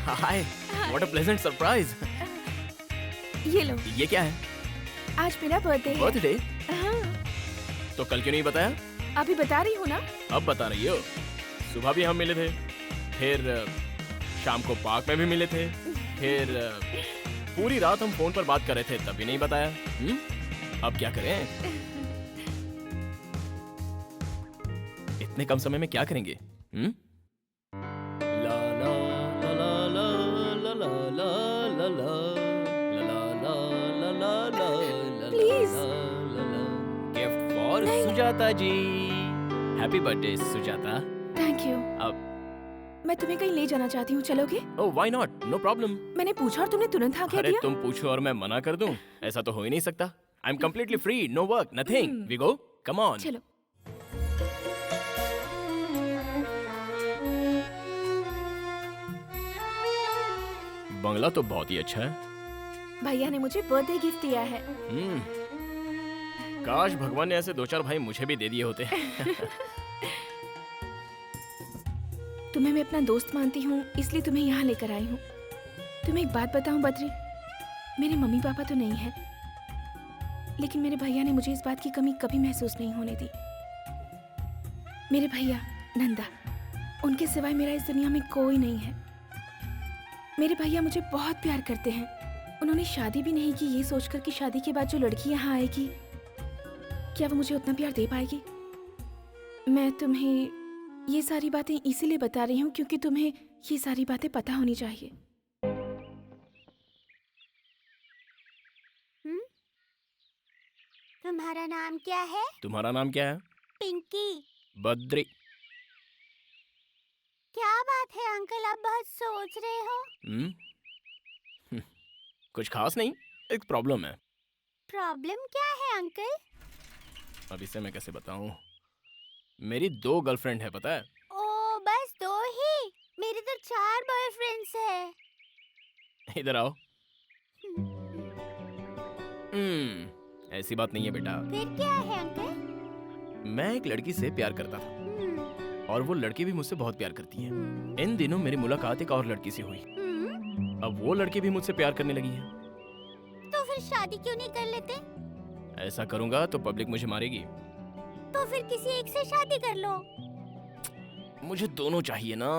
Hi, what a pleasant surprise. ये लो। ये क्या है? आज मेरा बर्थडे है। बर्थडे? हाँ, तो कल क्यों नहीं बताया? अभी बता रही हूँ ना। अब बता रही हो? सुबह भी हम मिले थे, फिर शाम को पार्क में भी मिले थे, फिर पूरी रात हम फोन पर बात कर रहे थे, तब भी नहीं बताया। अब क्या करें? इतने कम समय में क्या करेंगे? ला ला ला ला ला ला ला ला ला ला ला ला ला ला। Please. Gift for Sujata ji. Happy birthday Sujata. Thank you. अब मैं तुम्हें कहीं ले जाना चाहती हूँ, चलोगे? Oh why not, no problem. मैंने पूछा और तुमने तुरंत हाँ कह अरे दिया। तुम पूछो और मैं मना कर दूं? ऐसा तो हो ही नहीं सकता। I am completely free, no work, nothing. We go, come on. चलो। बंगला तो बहुत ही अच्छा है। भैया ने मुझे बर्थडे गिफ्ट दिया है। काश भगवान ने ऐसे 2-4 भाई मुझे भी दे दिए होते। तुम्हें मैं अपना दोस्त मानती हूँ, इसलिए तुम्हें यहाँ लेकर आई हूँ। तुम्हें एक बात बताऊँ बद्री, मेरे मम्मी पापा तो नहीं है, लेकिन मेरे भैया ने मुझे इस बात की कमी कभी महसूस नहीं होने दी। मेरे भैया नंदा, उनके सिवाय मेरा इस दुनिया में कोई नहीं है। मेरे भैया मुझे बहुत प्यार करते हैं। उन्होंने शादी भी नहीं की ये सोचकर कि शादी के बाद जो लड़की यहाँ आएगी, क्या वो मुझे उतना प्यार दे पाएगी। मैं तुम्हें ये सारी बातें इसीलिए बता रही हूँ क्योंकि तुम्हें ये सारी बातें पता होनी चाहिए। तुम्हारा नाम क्या है? तुम्हारा नाम क्या है? पिंकी। बद्री। क्या बात है अंकल, आप बहुत सोच रहे हो? कुछ खास नहीं, एक प्रॉब्लम है। प्रॉब्लम क्या है अंकल? अब इसे मैं कैसे बताऊं? मेरी 2 गर्लफ्रेंड है, पता है? ओ बस 2 ही? मेरे तो 4 बॉयफ्रेंड्स हैं। इधर आओ। ऐसी बात नहीं है बेटा। फिर क्या है अंकल? मैं एक लड़की से प्यार करता था और वो लड़की भी मुझसे बहुत प्यार करती है। इन दिनों मेरी मुलाकात एक और लड़की से हुई। अब वो लड़की भी मुझसे प्यार करने लगी है। तो फिर शादी क्यों नहीं कर लेते? ऐसा करूंगा तो पब्लिक मुझे मारेगी। तो फिर किसी एक से शादी कर लो। मुझे दोनों चाहिए ना।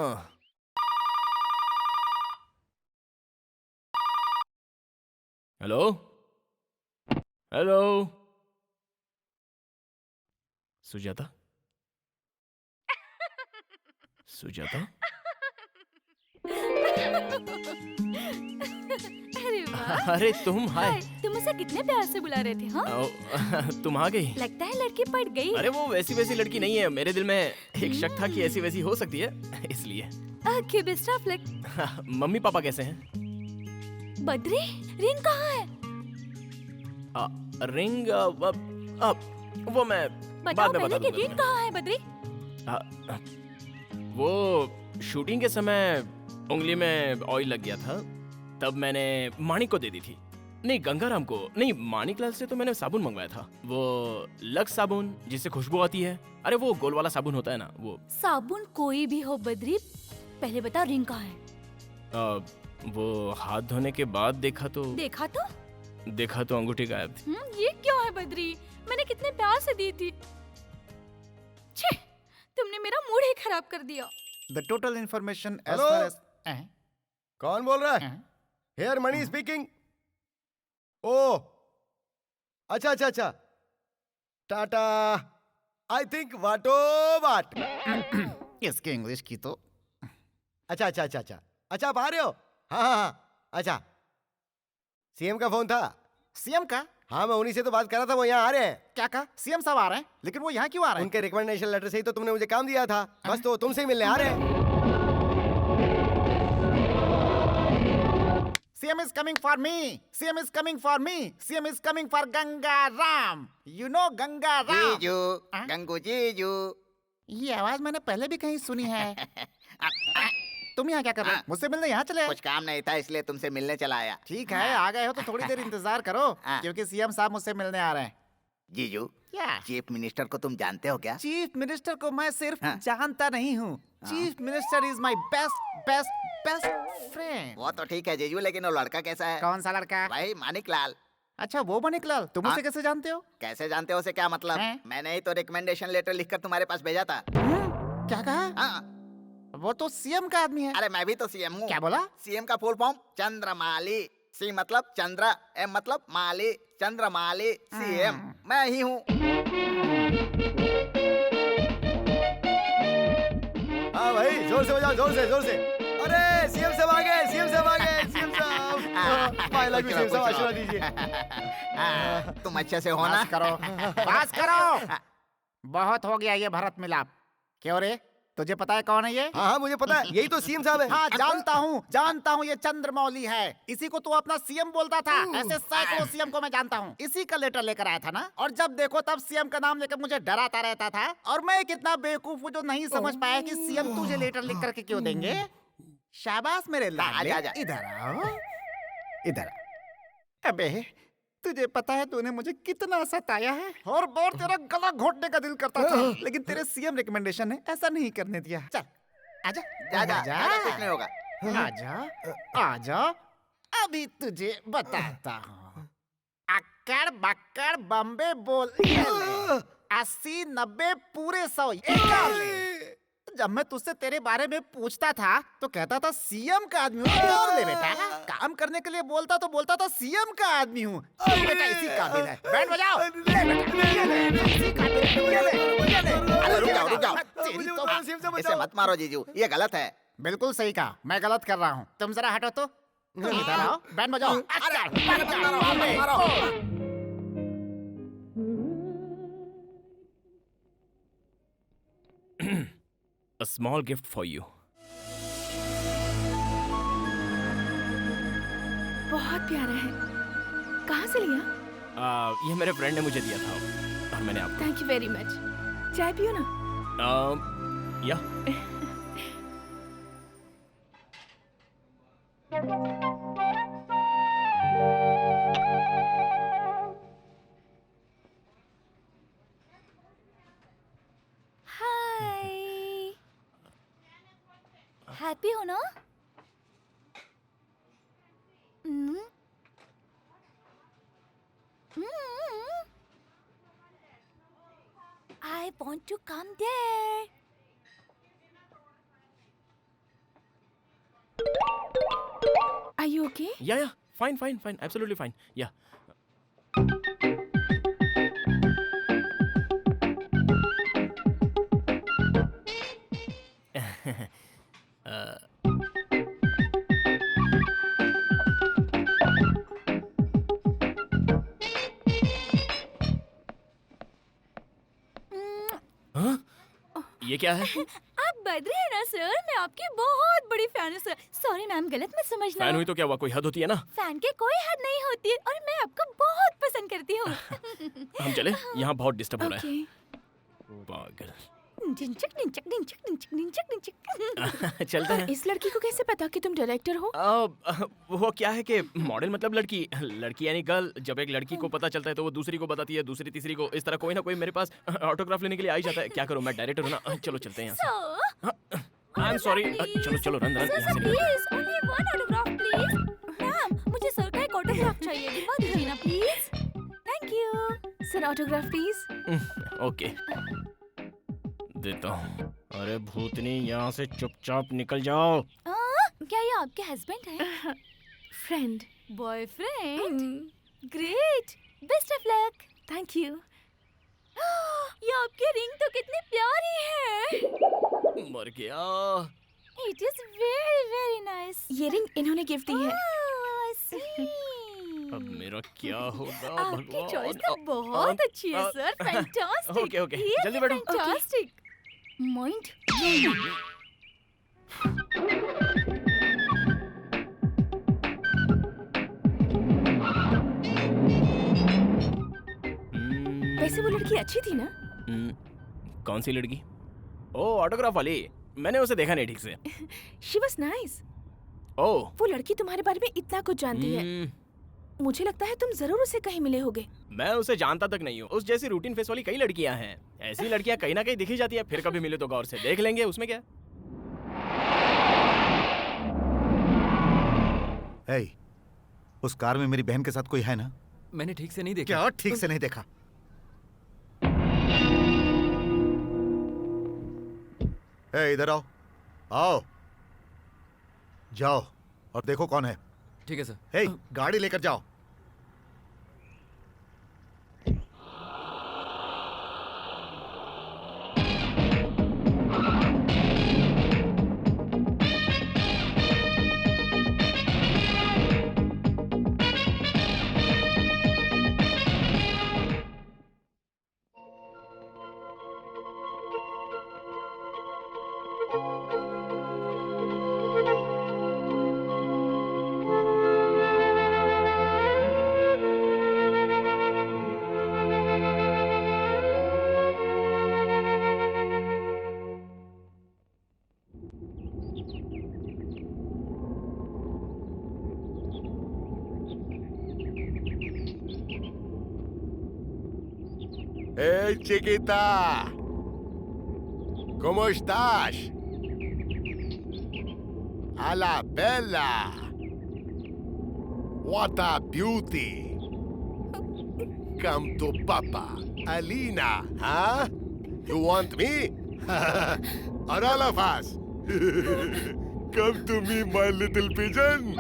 Hello hello Sujata. सुजाता। अरे वाह। अरे तुम, हाय। तुम उसे कितने प्यार से बुला रहे थे? हाँ, तुम आ गई। लगता है लड़की पड़ गई। अरे वो वैसी लड़की नहीं है। मेरे दिल में एक शक था कि ऐसी वैसी हो सकती है, इसलिए। Best of luck. Mummy papa कैसे हैं? बद्री, रिंग कहाँ है? रिंग वो मैं बताओ बाद में पहले बता कि दूंगा रिंग कहाँ है बद्री? वो शूटिंग के समय उंगली में ऑयल लग गया था, तब मैंने माणिक को दे दी थी। नहीं, गंगाराम को नहीं, माणिकलाल से तो मैंने साबुन मंगवाया था, वो लक्स साबुन जिससे खुशबू आती है। अरे वो गोल वाला साबुन होता है ना, वो। साबुन कोई भी हो बद्री, पहले बताओ रिंग कहाँ है? वो हाथ धोने के बाद देखा तो अंगूठी गायब थी। ये क्यों है बद्री? मैंने कितने प्यार से दी थी। छे, तुमने मेरा मूड ही खराब कर दिया। The total information as Hello? far as कौन बोल रहा है? हेयर मणि स्पीकिंग। ओ, अच्छा। टाटा। आई थिंक वाटो वाट। इसके इंग्लिश की तो अच्छा, आप आ रहे हो? हाँ। अच्छा, सीएम का फोन था। सीएम का? हाँ, मैं उन्हीं से तो बात कर रहा था, वो यहाँ आ रहे हैं। क्या कहा? सीएम साहब आ रहे हैं, लेकिन वो यहाँ क्यों आ रहे हैं? उनके रिकमेंडेशन लेटर से ही तो तुमने मुझे काम दिया था, बस तो तुमसे ही मिलने आ रहे हैं। CM is coming for me. CM is coming for me. CM is coming for Gangaram. You know Gangaram. जीजू, गंगू जीजू। ये आवाज मैंने पहले भी कहीं सुनी है। तुम यहाँ क्या कर रहे हो? मुझसे मिलने यहाँ चले आए? कुछ काम नहीं था इसलिए तुमसे मिलने चला आया। ठीक है, आ गए हो तो थोड़ी देर इंतजार करो, क्योंकि सीएम साहब मुझसे मिलने आ रहे हैं। जीजू, क्या? चीफ मिनिस्टर को तुम जानते हो क्या? चीफ मिनिस्टर को मैं सिर्फ जानता नहीं हूँ। Chief minister is my best friend. वो तो ठीक है जीजू, लेकिन वो लड़का कैसा है? कौन सा लड़का? भाई मानिकलाल। अच्छा, वो मानिकलाल। तुम उसे कैसे जानते हो? कैसे जानते हो से क्या मतलब? मैंने ही तो रिकमेंडेशन लेटर लिखकर तुम्हारे पास भेजा था। क्या कहा? वो तो सीएम का आदमी है। अरे मैं भी तो सीएम हूँ। क्या बोला? सीएम का फुल फॉर्म चंद्रमाली। सी मतलब चंद्र, एम मतलब माली, चंद्रमाली सीएम मैं ही हूँ। हाँ भाई, जोर से बजाओ, जोर से। अरे सीएम साहब आ गए, सीएम साहब। आई लव यू सीएम साहब, आशीर्वाद दीजिए। तुम अच्छे से हो ना? बात करो। बहुत हो गया ये भरत मिलाप। क्यों रे, तुझे पता है कौन है ये? हाँ, मुझे पता है, यही तो सीएम साहब है। हाँ, जानता हूँ, ये चंद्रमौली है। इसी को तू अपना सीएम बोलता था। ऐसे सैकड़ों सीएम को मैं जानता हूँ। इसी का लेटर लेकर आया था ना, और जब देखो तब सीएम का नाम लेकर मुझे डराता रहता था। और मैं कितना बेवकूफ हूँ जो नहीं समझ पाया कि सीएम तुझे लेटर लिख करके क्यों देंगे। शाबाश मेरे लाडले, इधर आओ, इधर। अबे, तुझे पता है तूने मुझे कितना सताया है, और बार तेरा गला घोटने का दिल करता था, लेकिन तेरे सीएम रिकमेंडेशन ने ऐसा नहीं करने दिया। चल आजा, कुछ नहीं होगा। आजा, अभी तुझे बताता हूँ। अक्कड़ बक्कड़ बम्बे बोल 80 90 पूरे 100। जब मैं तुझसे तेरे बारे में पूछता था तो कहता था सीएम का आदमी हूँ। ले बेटा, काम करने के लिए बोलता था सीएम का आदमी हूँ। बेटा इसी काबिल है, बैंड बजाओ। इसी काबिल है। अरे रुक जाओ, इसे मत मारो जीजू, ये गलत है। बिल्कुल सही कहा, मैं गलत कर रहा हूँ। तुम जरा हटो तो। इधर आओ, बैंड बजाओ। A small gift for you. बहुत प्यारा है। कहाँ से लिया? ये मेरे फ्रेंड ने मुझे दिया था और मैंने आपको। Thank you very much. चाय पियो ना? या। हैप्पी हो ना? I want to come there. Are you okay? Yeah, fine, absolutely fine. Yeah. हाँ? ये क्या है? आप बद्री है ना सर, मैं आपकी बहुत बड़ी फैन हूँ सर। सॉरी मैम, गलत मत समझना। फैन हुई तो क्या हुआ, कोई हद होती है ना। फैन के कोई हद नहीं होती है और मैं आपको बहुत पसंद करती हूँ। हम चले, यहाँ बहुत डिस्टर्ब हो रहा है। पागल। डिंचक डिंचक डिंचक डिंचक डिंचक डिंचक। चलते हैं। इस लड़की को कैसे पता कि तुम डायरेक्टर हो? वो क्या है कि मॉडल मतलब लड़की, लड़की यानी गर्ल। जब एक लड़की को पता चलता है तो वो दूसरी को बताती है, दूसरी तीसरी को। इस तरह कोई ना कोई मेरे पास ऑटोग्राफ लेने के लिए आ ही जाता है। क्या करूँ, मैं डायरेक्टर हूँ ना। चलो चलते हैं यहाँ से। I am sorry. चलो चलो रन रन यहाँ से निकल। Please only one autograph please. Ma'am, मुझे सर का एक ऑटोग्राफ चाहिए, दिलवा दीजिए ना please. Thank you sir, autograph please. Okay, देता हूँ। अरे भूतनी, यहाँ से चुपचाप निकल जाओ। क्या ये आपके हस्बैंड है? Friend. Boyfriend? Great, best of luck. Thank you. ये आपकी रिंग तो कितनी प्यारी है। मर गया। It is very very nice. ये रिंग इन्होंने गिफ्ट दी है। अब मेरा क्या होगा आपकी भगवान। चॉइस तो बहुत अच्छी है सर, फैंटास्टिक। ओके ओके, जल्दी बैठो। फैंटास्टिक। माइंड वैसे वो लड़की अच्छी थी ना? कौन सी लड़की? ओ, ऑटोग्राफ वाली। मैंने उसे देखा नहीं ठीक से। She was nice. ओह, वो लड़की तुम्हारे बारे में इतना कुछ जानती है। मुझे लगता है तुम जरूर उसे कहीं मिले होगे। मैं उसे जानता तक नहीं हूँ। उस जैसी रूटीन फेस वाली कई लड़कियां हैं। ऐसी लड़कियां कहीं ना कहीं दिखी जाती है। फिर कभी मिले तो गौर से देख लेंगे, उसमें क्या। hey, उस कार में मेरी बहन के साथ कोई है ना? मैंने ठीक से नहीं देखा। क्या ठीक से नहीं देखा? इधर आओ, आओ, जाओ और देखो कौन है। ठीक है सर। हे, गाड़ी लेकर जाओ। Hey, chiquita! ¿Cómo estás? A la bella! What a beauty! Come to Papa, Alina, huh? You want me? Or all of us? Come to me, my little pigeon!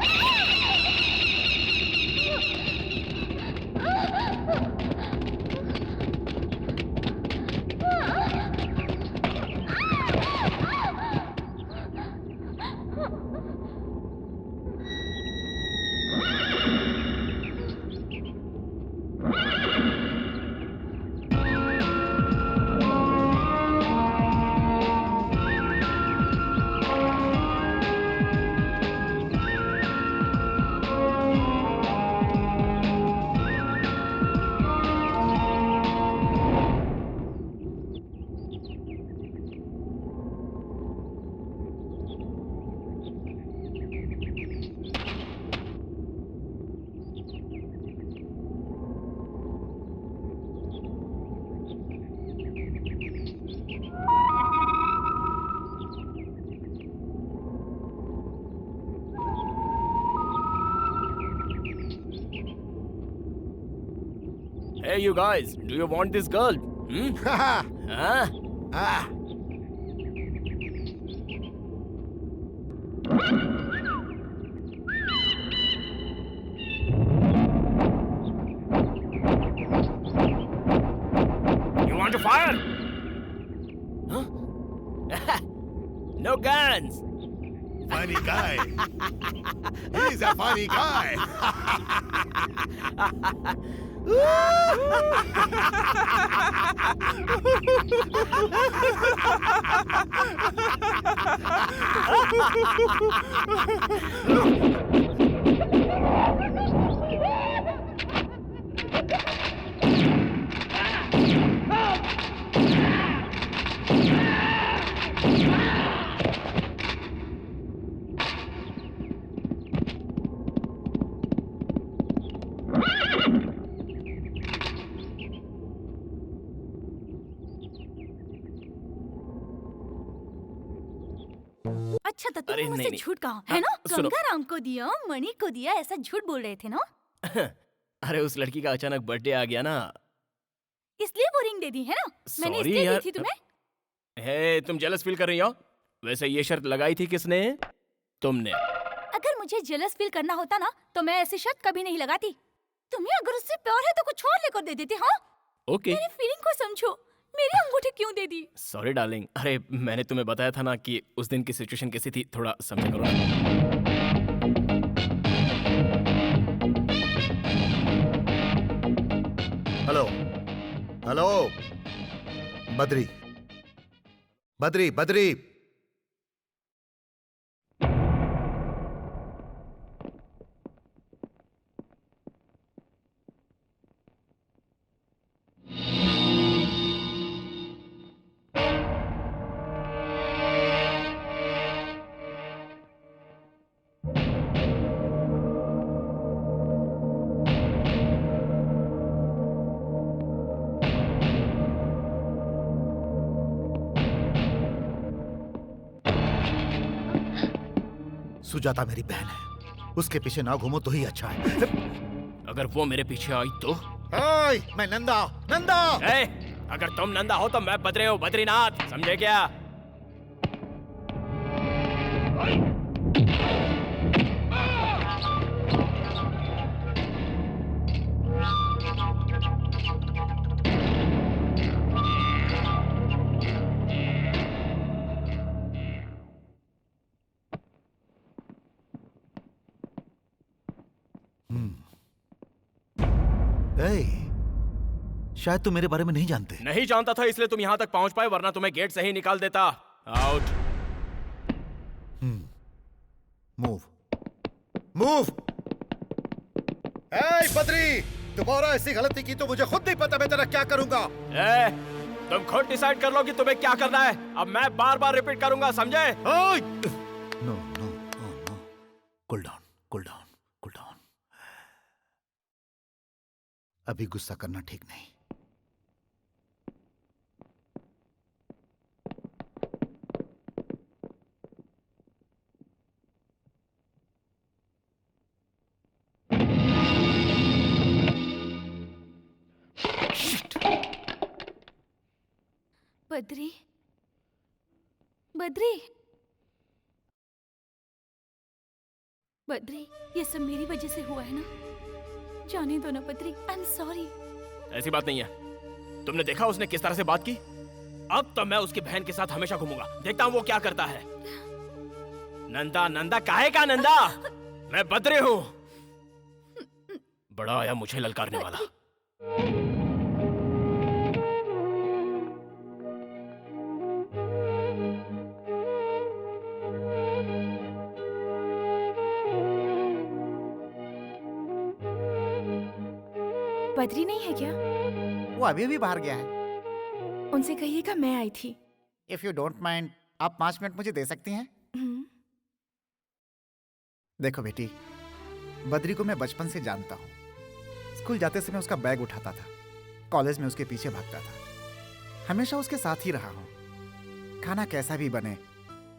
Hey, you guys, do you want this girl? Huh? Ah. You want to fire? Huh? No guns. funny guy. He's a funny guy. अच्छा तो तुम अरे मुझसे नहीं, नहीं। झूठ कहा है ना? सुनो। गंगाराम को दिया, मणि को दिया, ऐसा झूठ बोल रहे थे ना? अरे उस लड़की का अचानक बर्थडे आ गया ना। इसलिए वो रिंग दे दी है ना? मैंने Sorry इसलिए यार। दी थी तुम्हें? हे, तुम जेलस फील कर रही हो? वैसे ये शर्त लगाई थी किसने? तुमने। अगर मुझे जेलस फील करना होता ना तो मैं ऐसी शर्त कभी नहीं लगाती। तुम्हें अगर उससे प्यार है तो कुछ और लेकर दे देती, हाँ? ओके। मेरी फीलिंग को समझो। मेरी अंगूठी क्यों दे दी? Sorry darling. अरे मैंने तुम्हें बताया था ना कि उस दिन की सिचुएशन कैसी थी, थोड़ा समझा करो ना। हेलो हेलो बद्री बद्री बद्री सुजाता मेरी बहन है, उसके पीछे ना घूमो तो ही अच्छा है। अगर वो मेरे पीछे आई तो? ओए, मैं नंदा नंदा। ए, अगर तुम नंदा हो तो मैं बद्री हूँ, बद्रीनाथ, समझे क्या? शायद तुम मेरे बारे में नहीं जानते। नहीं जानता था इसलिए तुम यहाँ तक पहुँच पाए, वरना तुम्हें गेट से ही निकाल देता। आउट। Move move. ए बद्री, दोबारा ऐसी गलती की तो मुझे खुद नहीं पता मैं तेरा क्या करूंगा। ए, तुम खुद डिसाइड कर लो कि तुम्हें क्या करना है। अब मैं बार बार रिपीट करूंगा, समझे? No no no, cool down cool down cool down. अभी गुस्सा करना ठीक नहीं। बद्री, बद्री, बद्री, ये सब मेरी वजह से हुआ है ना? जाने दो ना बद्री, आई एम सॉरी। ऐसी बात नहीं है। तुमने देखा उसने किस तरह से बात की? अब तो मैं उसकी बहन के साथ हमेशा घूमूंगा, देखता हूँ वो क्या करता है। नंदा नंदा काहे का नंदा? मैं बद्री हूँ। बड़ा आया मुझे ललकारने वाला। बद्री नहीं है क्या? वो अभी भी बाहर गया है। उनसे कहिएगा मैं आई थी। इफ यू डोंट माइंड, आप 5 मिनट मुझे दे सकती हैं? देखो बेटी, बद्री को मैं बचपन से जानता हूँ। स्कूल जाते समय उसका बैग उठाता था, कॉलेज में उसके पीछे भागता था, हमेशा उसके साथ ही रहा हूँ। खाना कैसा भी बने,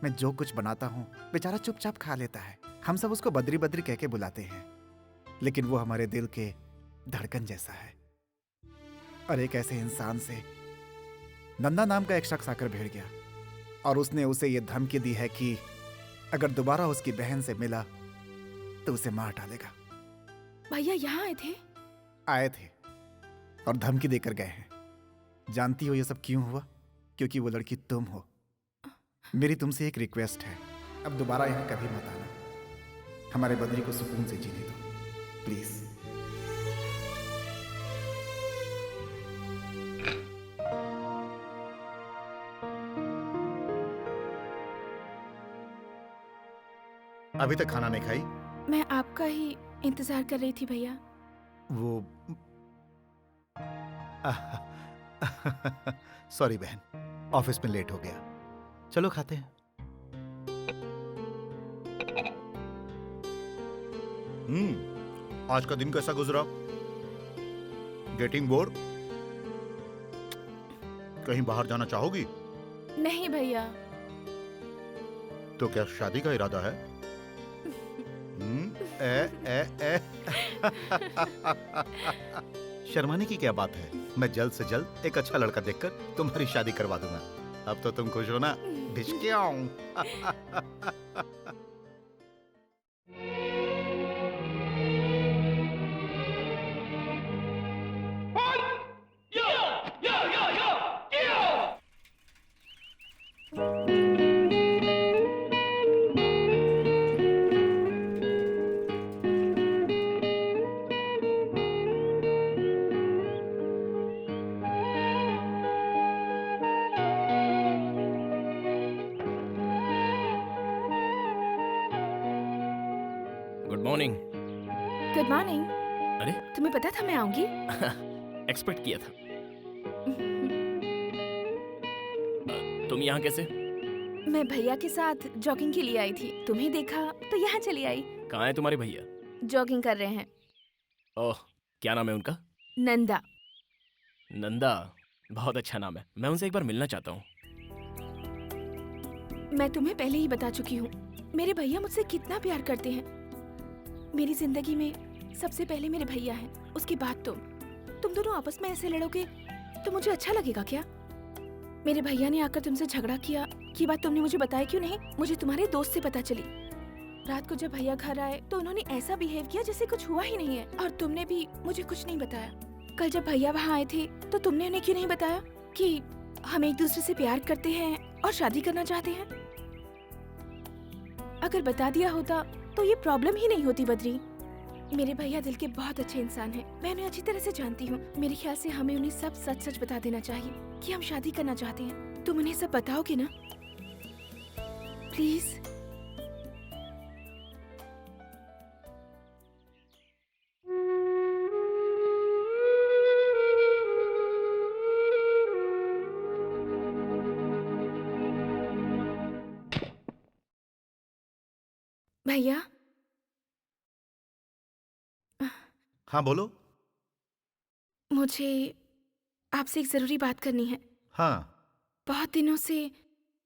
मैं जो कुछ बनाता हूँ बेचारा चुपचाप खा लेता है। हम सब उसको बद्री बद्री कह के बुलाते हैं, लेकिन वो हमारे दिल के धड़कन जैसा है। और एक ऐसे इंसान से नंदा नाम का एक शख्स आकर भिड़ गया और उसने उसे ये धमकी दी है कि अगर दोबारा उसकी बहन से मिला तो उसे मार डालेगा। भैया यहाँ आए थे? आए थे और धमकी देकर गए हैं। जानती हो ये सब क्यों हुआ? क्योंकि वो लड़की तुम हो। मेरी तुमसे एक रिक्वेस्ट है, अब दोबारा यहाँ कभी मत आना। हमारे बद्री को सुकून से जीने दो प्लीज। अभी तक खाना नहीं खाई? मैं आपका ही इंतजार कर रही थी भैया। वो सॉरी बहन, ऑफिस में लेट हो गया। चलो खाते हैं। आज का दिन कैसा गुजरा? Getting bored? कहीं बाहर जाना चाहोगी? नहीं भैया। तो क्या शादी का इरादा है? शर्माने की क्या बात है? मैं जल्द से जल्द एक अच्छा लड़का देखकर तुम्हारी शादी करवा दूंगा। अब तो तुम खुश हो ना? भिष्क्याऊं। Good morning. Good morning. अरे तुम्हें पता था मैं आऊंगी? एक्सपेक्ट किया था। तुम यहाँ कैसे? मैं भैया के साथ जॉगिंग के लिए आई थी, तुम्हें देखा तो यहाँ चली आई। कहाँ है तुम्हारे भैया? जॉगिंग कर रहे हैं। ओह, क्या नाम है उनका? नंदा। नंदा, बहुत अच्छा नाम है। मैं उनसे एक बार मिलना चाहता हूँ। मैं तुम्हें पहले ही बता चुकी हूँ, मेरे भैया मुझसे कितना प्यार करते हैं। मेरी जिंदगी में सबसे पहले मेरे भैया हैं, उसके बाद तुम दोनों आपस में ऐसे लड़ोगे तो मुझे अच्छा लगेगा क्या? मेरे भैया ने आकर तुमसे झगड़ा किया, ये बात तुमने मुझे बताया क्यों नहीं? मुझे तुम्हारे दोस्त से पता चली। रात को जब भैया घर आए तो उन्होंने ऐसा बिहेव किया जैसे कुछ हुआ ही नहीं है, और तुमने भी मुझे कुछ नहीं बताया। कल जब भैया वहाँ आए थे तो तुमने उन्हें क्यों नहीं बताया कि हम एक दूसरे से प्यार करते हैं और शादी करना चाहते हैं? अगर बता दिया होता तो ये प्रॉब्लम ही नहीं होती बद्री। मेरे भैया दिल के बहुत अच्छे इंसान हैं, मैं उन्हें अच्छी तरह से जानती हूँ। मेरे ख्याल से हमें उन्हें सब सच सच बता देना चाहिए कि हम शादी करना चाहते हैं। तुम उन्हें सब बताओगे ना प्लीज? भैया। हाँ बोलो। मुझे आपसे एक जरूरी बात करनी है। हाँ। बहुत दिनों से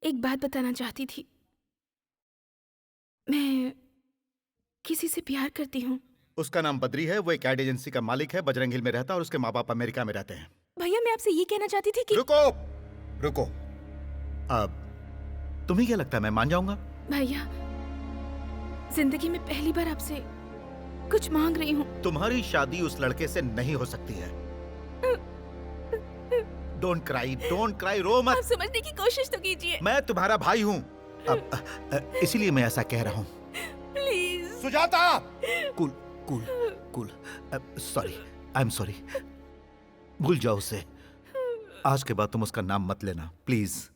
एक बात बताना चाहती थी। मैं किसी से प्यार करती हूँ। उसका नाम बद्री है, वो एक एड एजेंसी का मालिक है, बजरंग हिल में रहता है और उसके माँ बाप अमेरिका में रहते हैं। भैया मैं आपसे ये कहना चाहती थी कि रुको। अब तुम्हें क्या लगता है मैं मान जाऊंगा? भैया जिंदगी में पहली बार आपसे कुछ मांग रही हूँ। तुम्हारी शादी उस लड़के से नहीं हो सकती है। डोंट क्राई, रो मत। आप समझने की कोशिश तो कीजिए। मैं तुम्हारा भाई हूँ, अब इसीलिए मैं ऐसा कह रहा हूँ। Please Sujata. Cool. Sorry, I am sorry. भूल जाओ उसे। आज के बाद तुम उसका नाम मत लेना प्लीज।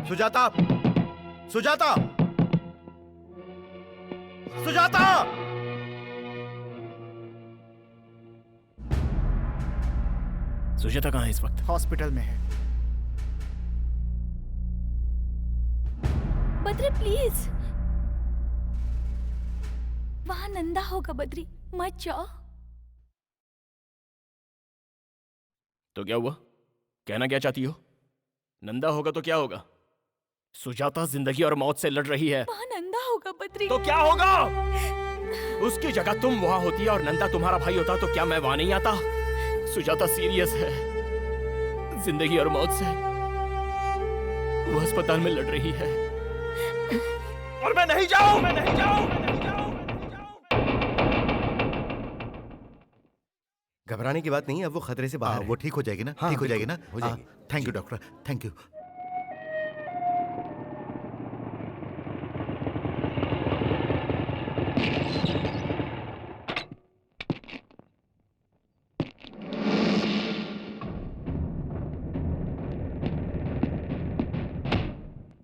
सुजाता। सुजाता कहाँ है इस वक्त? हॉस्पिटल में है। बद्री प्लीज। वहाँ नंदा होगा बद्री, मत जाओ। तो क्या हुआ? कहना क्या चाहती हो? नंदा होगा तो क्या होगा? सुजाता जिंदगी और मौत से लड़ रही है। वहाँ नंदा होगा बद्री। तो क्या होगा? उसकी जगह तुम वहां होती और नंदा तुम्हारा भाई होता तो क्या मैं वहां नहीं आता? सुजाता सीरियस है, जिंदगी और मौत से। वो अस्पताल में लड़ रही है और मैं नहीं जाऊं, मैं नहीं जाऊं, मैं नहीं जाऊं। घबराने की बात नहीं है, अब वो खतरे से बाहर है। वो ठीक हो जाएगी ना? हाँ, ठीक हो जाएगी ना? हो जाएगी। Thank you doctor, thank you.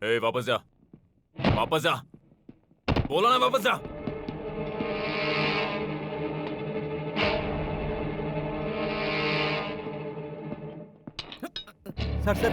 ए, वापस जा, वापस जा, बोला ना वापस जा। Sir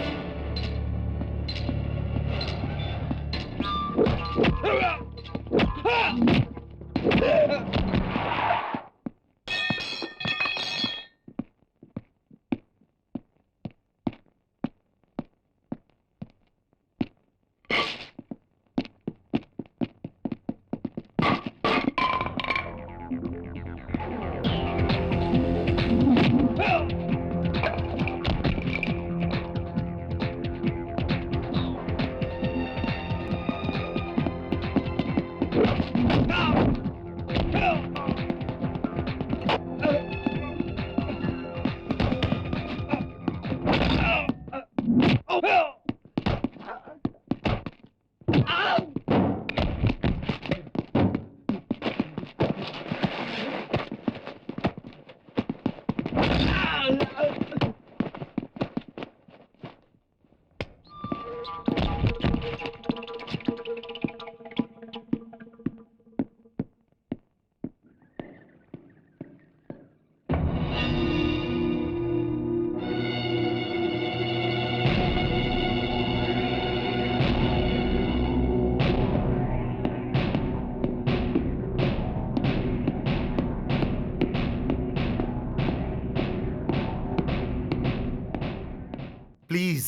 please.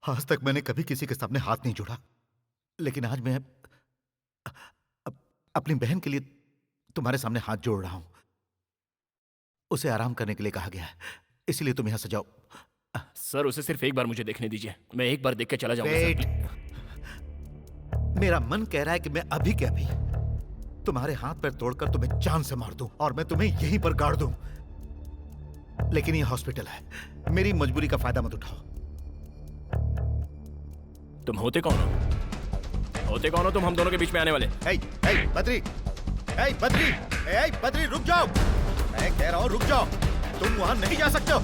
आज तक मैंने कभी किसी के सामने हाथ नहीं जोड़ा, लेकिन आज मैं अपनी बहन के लिए तुम्हारे सामने हाथ जोड़ रहा हूं। उसे आराम करने के लिए कहा गया है, इसलिए तुम यहां से जाओ। सर, उसे सिर्फ एक बार मुझे देखने दीजिए, मैं एक बार देख के चला जाऊंगा। वेट, मेरा मन कह रहा है कि मैं अभी के अभी तुम्हारे हाथ पैर तोड़कर तुम्हें जान से मार दूं और मैं तुम्हें यहीं पर गाड़ दूं, लेकिन ये हॉस्पिटल है, मेरी मजबूरी का फायदा मत उठाओ। तुम होते कौन हो? होते कौन हो तुम हम दोनों के बीच में आने वाले? बद्री, बद्री रुक जाओ, मैं कह रहा हूं रुक जाओ, तुम वहां नहीं जा सकते हो।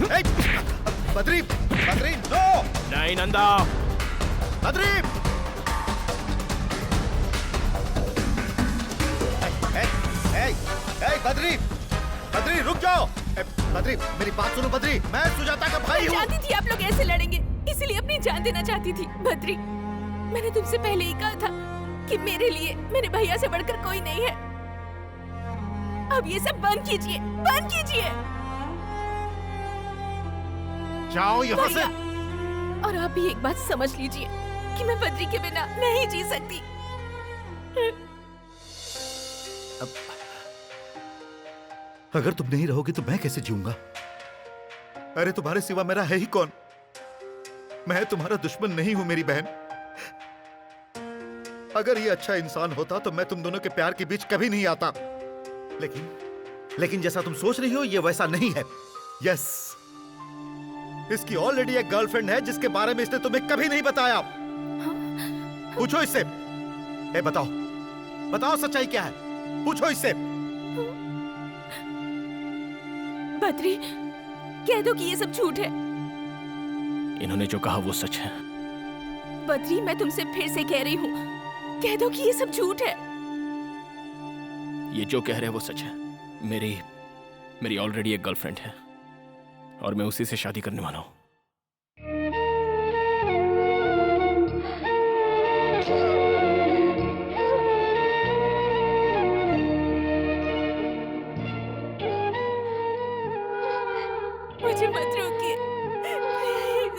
बद्री, नो! नहीं नंदा, बद्री! बद्री रुक जाओ! बद्री मेरी बात सुनो बद्री, मैं सुजाता का भाई हूँ। जानती थी आप लोग ऐसे लड़ेंगे, इसलिए अपनी जान देना चाहती थी। बद्री, मैंने तुमसे पहले ही कहा था कि मेरे लिए मेरे भैया से बढ़कर कोई नहीं है। अब ये सब बंद कीजिए, बंद कीजिए। जाओ यहाँ से। और आप भी एक बात समझ लीजिए कि मैं बद्री के बिना नहीं जी सकती। अगर तुम नहीं रहोगी तो मैं कैसे जीऊंगा? अरे तुम्हारे सिवा मेरा है ही कौन? मैं तुम्हारा दुश्मन नहीं हूं मेरी बहन। अगर ये अच्छा इंसान होता तो मैं तुम दोनों के प्यार के बीच कभी नहीं आता, लेकिन जैसा तुम सोच रही हो ये वैसा नहीं है। यस, इसकी ऑलरेडी एक गर्लफ्रेंड है जिसके बारे में इसने तुम्हें कभी नहीं बताया। पूछो इससे। बताओ, बताओ सच्चाई क्या है? पूछो इससे। बद्री, कह दो कि ये सब झूठ है। इन्होंने जो कहा वो सच है। बद्री, मैं तुमसे फिर से कह रही हूँ, कह दो कि ये सब झूठ है। ये जो कह रहे हैं वो सच है। मेरी ऑलरेडी एक गर्लफ्रेंड है और मैं उसी से शादी करने वाला हूँ। मुझे मत रोकिए प्लीज।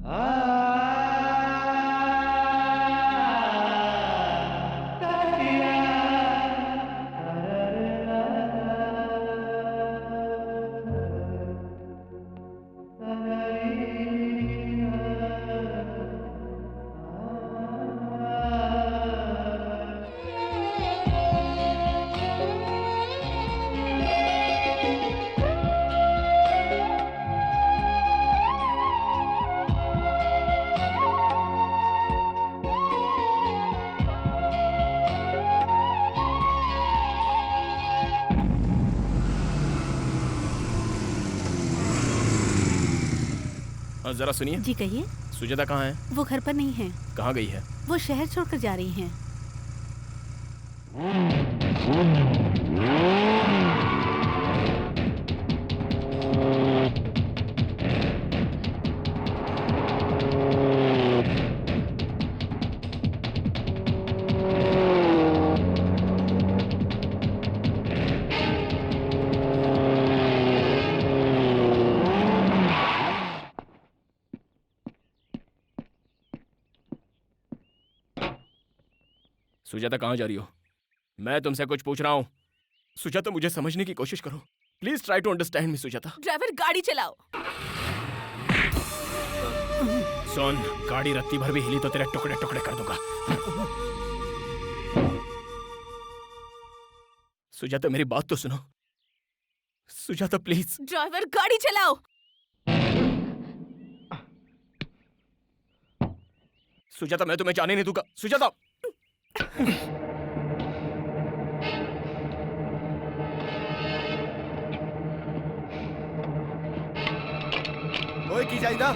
हाँ जरा सुनिए। जी कहिए। सुजाता कहाँ है? वो घर पर नहीं है। कहाँ गई है? वो शहर छोड़कर जा रही हैं। सुजाता कहाँ जा रही हो? मैं तुमसे कुछ पूछ रहा हूँ। सुजाता मुझे समझने की कोशिश करो। Please try to understand me Sujata. Driver गाड़ी चलाओ। सुन, गाड़ी रत्ती भर भी हिली तो तेरे टुकड़े टुकड़े कर दूंगा। सुजाता मेरी बात तो सुनो। सुजाता प्लीज। ड्राइवर गाड़ी चलाओ। सुजाता मैं तुम्हें जाने नहीं दूंगा। सुजाता ओए की चाहिदा?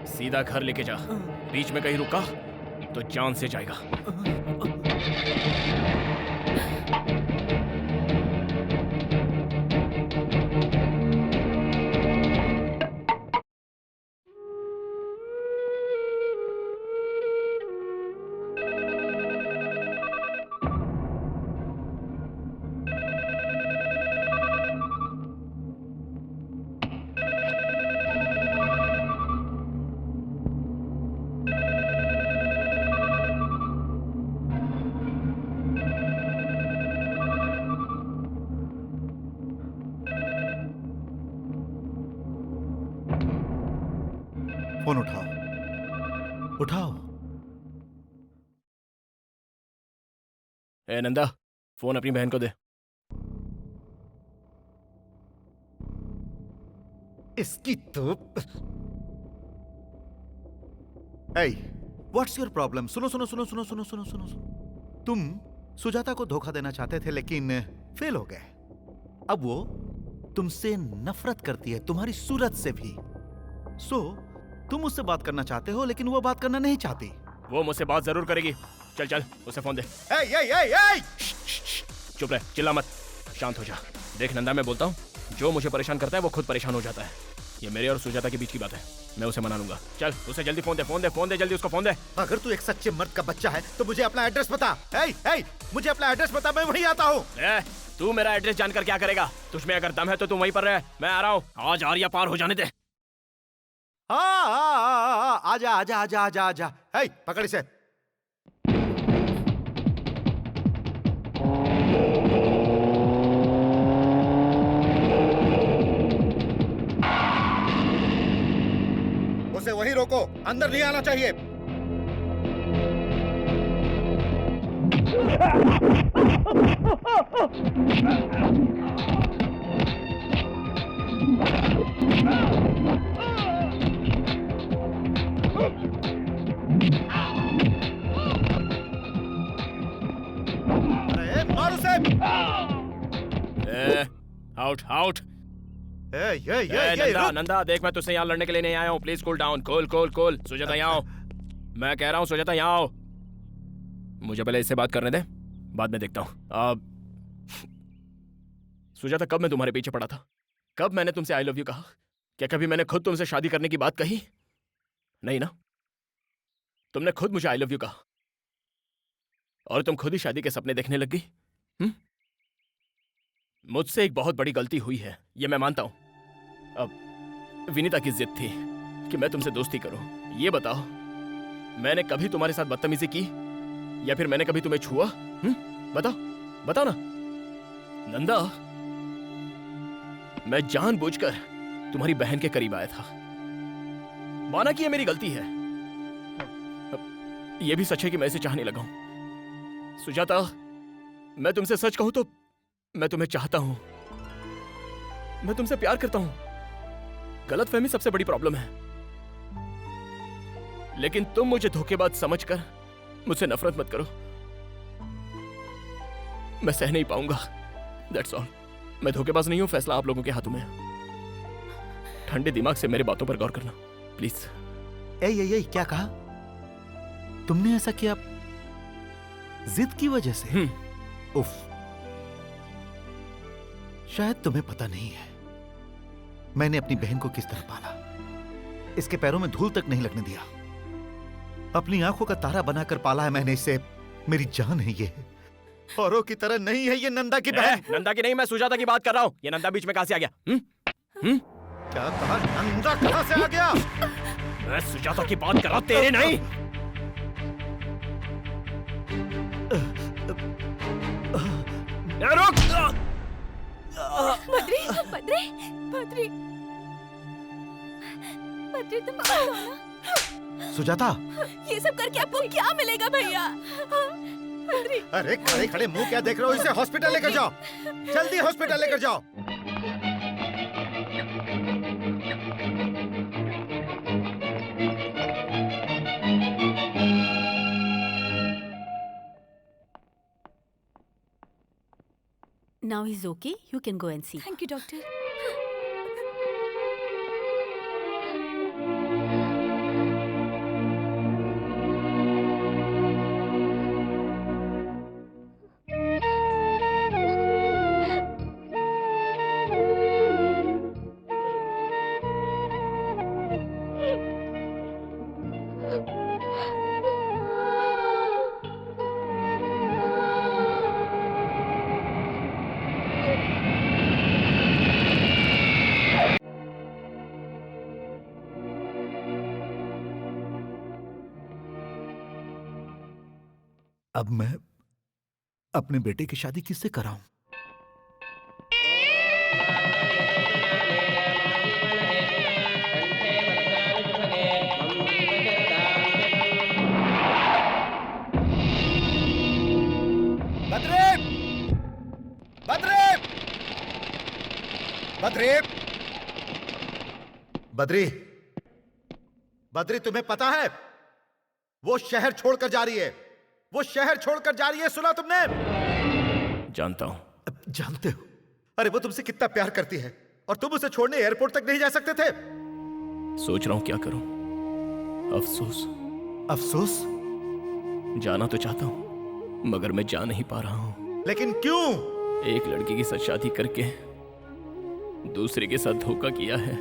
सीधा घर लेके जा। बीच में कहीं रुका तो जान से जाएगा। फोन उठाओ, उठाओ। ए नंदा, फोन अपनी बहन को दे। इसकी तो व्हाट्स योर प्रॉब्लम? सुनो सुनो सुनो सुनो सुनो सुनो सुनो सुनो। तुम सुजाता को धोखा देना चाहते थे लेकिन फेल हो गए। अब वो तुमसे नफरत करती है, तुम्हारी सूरत से भी। तुम उससे बात करना चाहते हो लेकिन वो बात करना नहीं चाहती। वो मुझसे बात जरूर करेगी। चल चल उसे फोन दे। चुप रह, चिल्ला मत, शांत हो जा। देख नंदा, मैं बोलता हूँ, जो मुझे परेशान करता है वो खुद परेशान हो जाता है। ये मेरे और सुजाता के बीच की बात है, मैं उसे मना लूंगा। चल उसे जल्दी फोन दे, फोन दे, फोन दे, जल्दी उसको फोन दे। अगर तू एक सच्चे मर्द का बच्चा है तो मुझे अपना एड्रेस बता। मुझे अपना एड्रेस बता, मैं वहीं आता हूँ। तू मेरा एड्रेस जानकर क्या करेगा? तुझमें अगर दम है तो तू वहीं पर रह, मैं आ रहा हूँ। आज आर्या पार हो जाने दे। आजा आजा आजा आजा आजा। पकड़ इसे। उसे वहीं रोको, अंदर नहीं आना चाहिए। अरे मार उसे। Out out. नंदा नंदा देख, मैं तुझसे यहाँ लड़ने के लिए नहीं आया हूँ। Please cool down. Cool. Sujata यहाँ आओ। मैं कह रहा हूँ सुजाता यहाँ आओ। मुझे पहले इससे बात करने दे, बाद में देखता हूँ। सुजाता, कब मैं तुम्हारे पीछे पड़ा था? कब मैंने तुमसे आई लव यू कहा? क्या कभी मैंने खुद तुमसे शादी करने की बात कही? नहीं ना? तुमने खुद मुझे आई लव यू कहा और तुम खुद ही शादी के सपने देखने लग गई। मुझसे एक बहुत बड़ी गलती हुई है, ये मैं मानता हूं। अब विनीता की जिद थी कि मैं तुमसे दोस्ती करूं। ये बताओ, मैंने कभी तुम्हारे साथ बदतमीजी की या फिर मैंने कभी तुम्हें छुआ? बताओ ना। नंदा, मैं जानबूझकर तुम्हारी बहन के करीब आया था। माना कि ये मेरी गलती है। ये भी सच है कि मैं इसे चाहने लगा हूं। सुजाता, मैं तुमसे सच कहूं तो मैं तुम्हें चाहता हूं। मैं तुमसे प्यार करता हूं। गलतफहमी सबसे बड़ी प्रॉब्लम है। लेकिन तुम मुझे धोखेबाज समझकर मुझसे नफरत मत करो। मैं सह नहीं पाऊंगा। That's all. मैं धोखेबाज नहीं हूं, फैसला आप लोगों के हाथों में है। ठंडे दिमाग से मेरे बातों पर गौर करना प्लीज। ए, क्या कहा तुमने? ऐसा किया जिद की वजह से? उफ, शायद तुम्हें पता नहीं है मैंने अपनी बहन को किस तरह पाला। इसके पैरों में धूल तक नहीं लगने दिया। अपनी आंखों का तारा बनाकर पाला है मैंने इसे। मेरी जान है ये, औरों की तरह नहीं है ये। नंदा की बहन। नंदा की नहीं, मैं सुजाता की बात कर रहा हूं। ये नंदा बीच में कहां से आ गया? क्या कहा? नंदा कहां से आ गया? मैं सुजाता की बात कर रहा हूं, तेरे नहीं। रुक! बद्री, तुम बताओ ना। सुजाता, ये सब करके आपको क्या मिलेगा भैया? अरे खड़े खड़े मुंह क्या देख रहे हो? इसे हॉस्पिटल लेकर जाओ, जल्दी हॉस्पिटल लेकर जाओ। Now he's okay. You can go and see. Thank you, doctor. अब मैं अपने बेटे की शादी किससे कराऊं? बद्री, तुम्हें पता है वो शहर छोड़कर जा रही है। वो शहर छोड़कर जा रही है, सुना तुमने? जानता हूं। जानते हो? अरे वो तुमसे कितना प्यार करती है और तुम उसे छोड़ने एयरपोर्ट तक नहीं जा सकते थे। सोच रहा हूं क्या करूं। अफसोस? जाना तो चाहता हूं मगर मैं जा नहीं पा रहा हूं। लेकिन क्यों? एक लड़की के साथ शादी करके दूसरे के साथ धोखा किया है।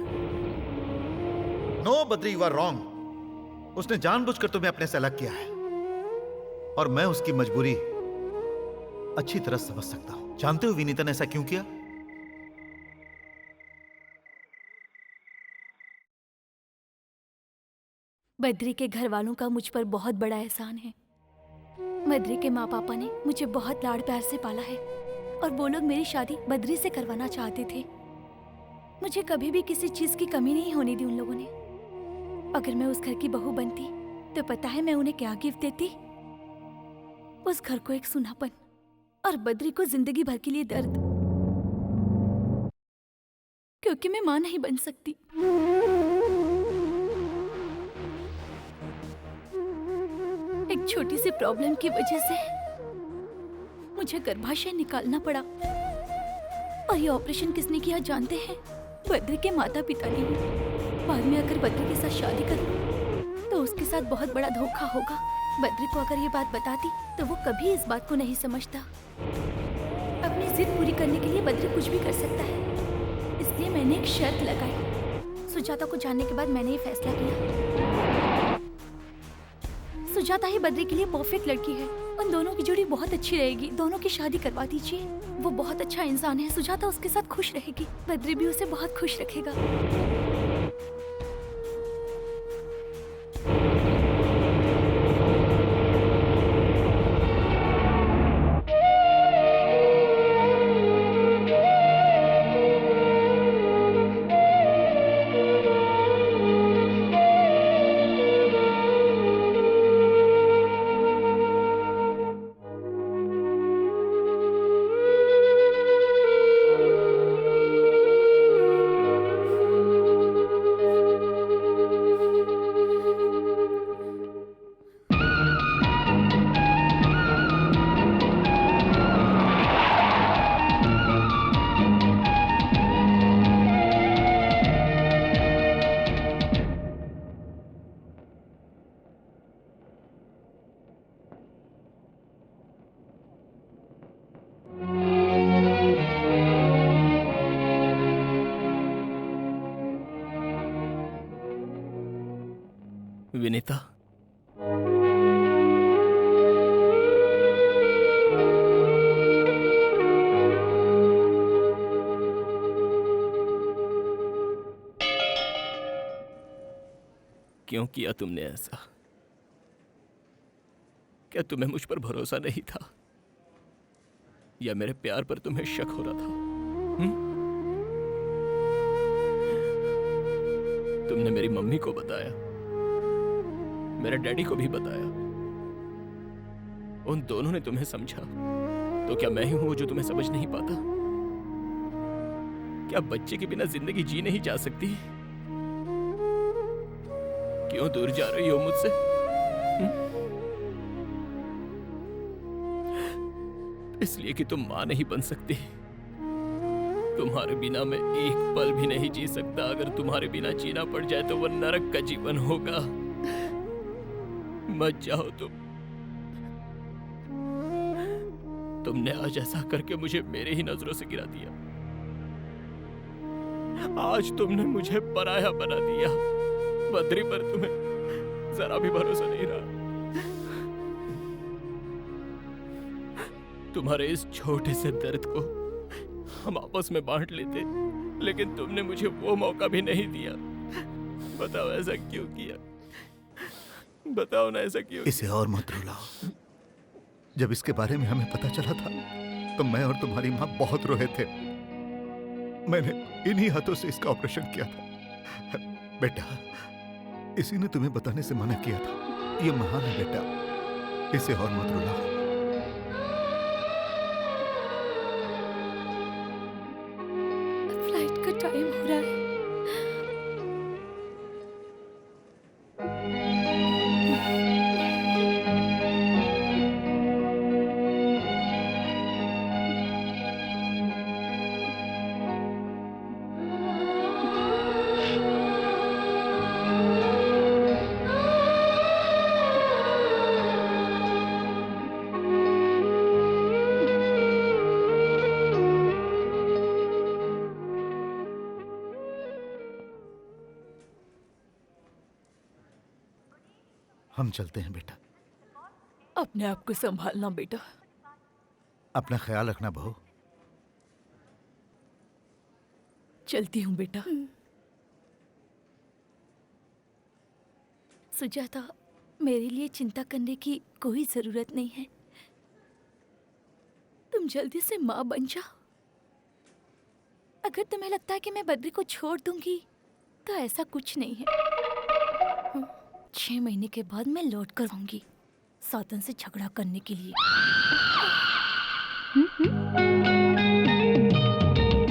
No Badri, you are wrong. उसने जानबूझकर तुम्हें अपने से अलग किया है और मैं उसकी मजबूरी अच्छी तरह समझ सकता हूं। जानते हो विनीता ने ऐसा क्यों किया? बद्री के घर वालों का मुझ पर बहुत बड़ा एहसान है। बद्री के माँ पापा ने मुझे बहुत लाड़ प्यार से पाला है और वो लोग मेरी शादी बद्री से करवाना चाहते थे। मुझे कभी भी किसी चीज की कमी नहीं होने दी उन लोगों ने। अगर मैं उस घर की बहू बनती तो पता है मैं उन्हें क्या गिफ्ट देती? उस घर को एक सुनापन और बद्री को जिंदगी भर के लिए दर्द, क्योंकि मैं मां नहीं बन सकती। एक छोटी सी प्रॉब्लम की वजह से मुझे गर्भाशय निकालना पड़ा और ये ऑपरेशन किसने किया जानते हैं? बद्री के माता पिता नहीं है। बाद में अगर बद्री के साथ शादी करूं तो उसके साथ बहुत बड़ा धोखा होगा। बद्री को अगर ये बात बताती तो वो कभी इस बात को नहीं समझता। अपनी जिद पूरी करने के लिए बद्री कुछ भी कर सकता है, इसलिए मैंने एक शर्त लगाई। सुजाता को जानने के बाद मैंने ये फैसला किया, सुजाता ही बद्री के लिए परफेक्ट लड़की है। उन दोनों की जोड़ी बहुत अच्छी रहेगी। दोनों की शादी करवा दीजिए। वो बहुत अच्छा इंसान है। सुजाता उसके साथ खुश रहेगी, बद्री भी उसे बहुत खुश रखेगा। विनीता, क्यों किया तुमने ऐसा? क्या तुम्हें मुझ पर भरोसा नहीं था, या मेरे प्यार पर तुम्हें शक हो रहा था? तुमने मेरी मम्मी को बताया, मेरे डैडी को भी बताया। उन दोनों ने तुम्हें समझा, तो क्या मैं ही हूं जो तुम्हें समझ नहीं पाता? क्या बच्चे के बिना जिंदगी जी नहीं जा सकती? क्यों दूर जा रही हो मुझसे? इसलिए कि तुम मां नहीं बन सकती। तुम्हारे बिना मैं एक पल भी नहीं जी सकता। अगर तुम्हारे बिना जीना पड़ जाए तो वो नरक का जीवन होगा। मत जाओ तुमने आज ऐसा करके मुझे मेरे ही नजरों से गिरा दिया। आज तुमने मुझे पराया बना दिया। बद्री पर तुम्हें जरा भी भरोसा नहीं रहा। तुम्हारे इस छोटे से दर्द को हम आपस में बांट लेते, लेकिन तुमने मुझे वो मौका भी नहीं दिया। बताओ ऐसा क्यों किया? बताओ ना ऐसा क्यों? इसे और मत रुलाओ। जब इसके बारे में हमें पता चला था तो मैं और तुम्हारी माँ बहुत रोए थे। मैंने इन्हीं हाथों से इसका ऑपरेशन किया था। बेटा, इसी ने तुम्हें बताने से मना किया था। ये महान है बेटा, इसे और मत रुलाओ। फ्लाइट का टाइम हो रहा है। हम चलते हैं बेटा। अपने आप को संभालना बेटा। अपना ख्याल रखना बहू। चलती हूँ बेटा। सुजाता, मेरे लिए चिंता करने की कोई जरूरत नहीं है। तुम जल्दी से माँ बन जाओ। अगर तुम्हें लगता है कि मैं बद्री को छोड़ दूंगी तो ऐसा कुछ नहीं है। 6 महीने के बाद मैं लौट कर आऊंगी सातन से झगड़ा करने के लिए।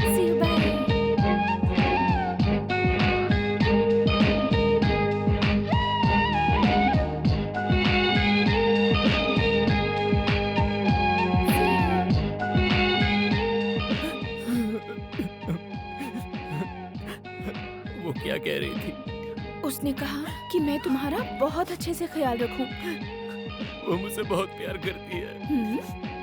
See you, bye. थी। उसने कहा कि मैं तुम्हारा बहुत अच्छे से ख्याल रखूं। वो मुझसे बहुत प्यार करती है।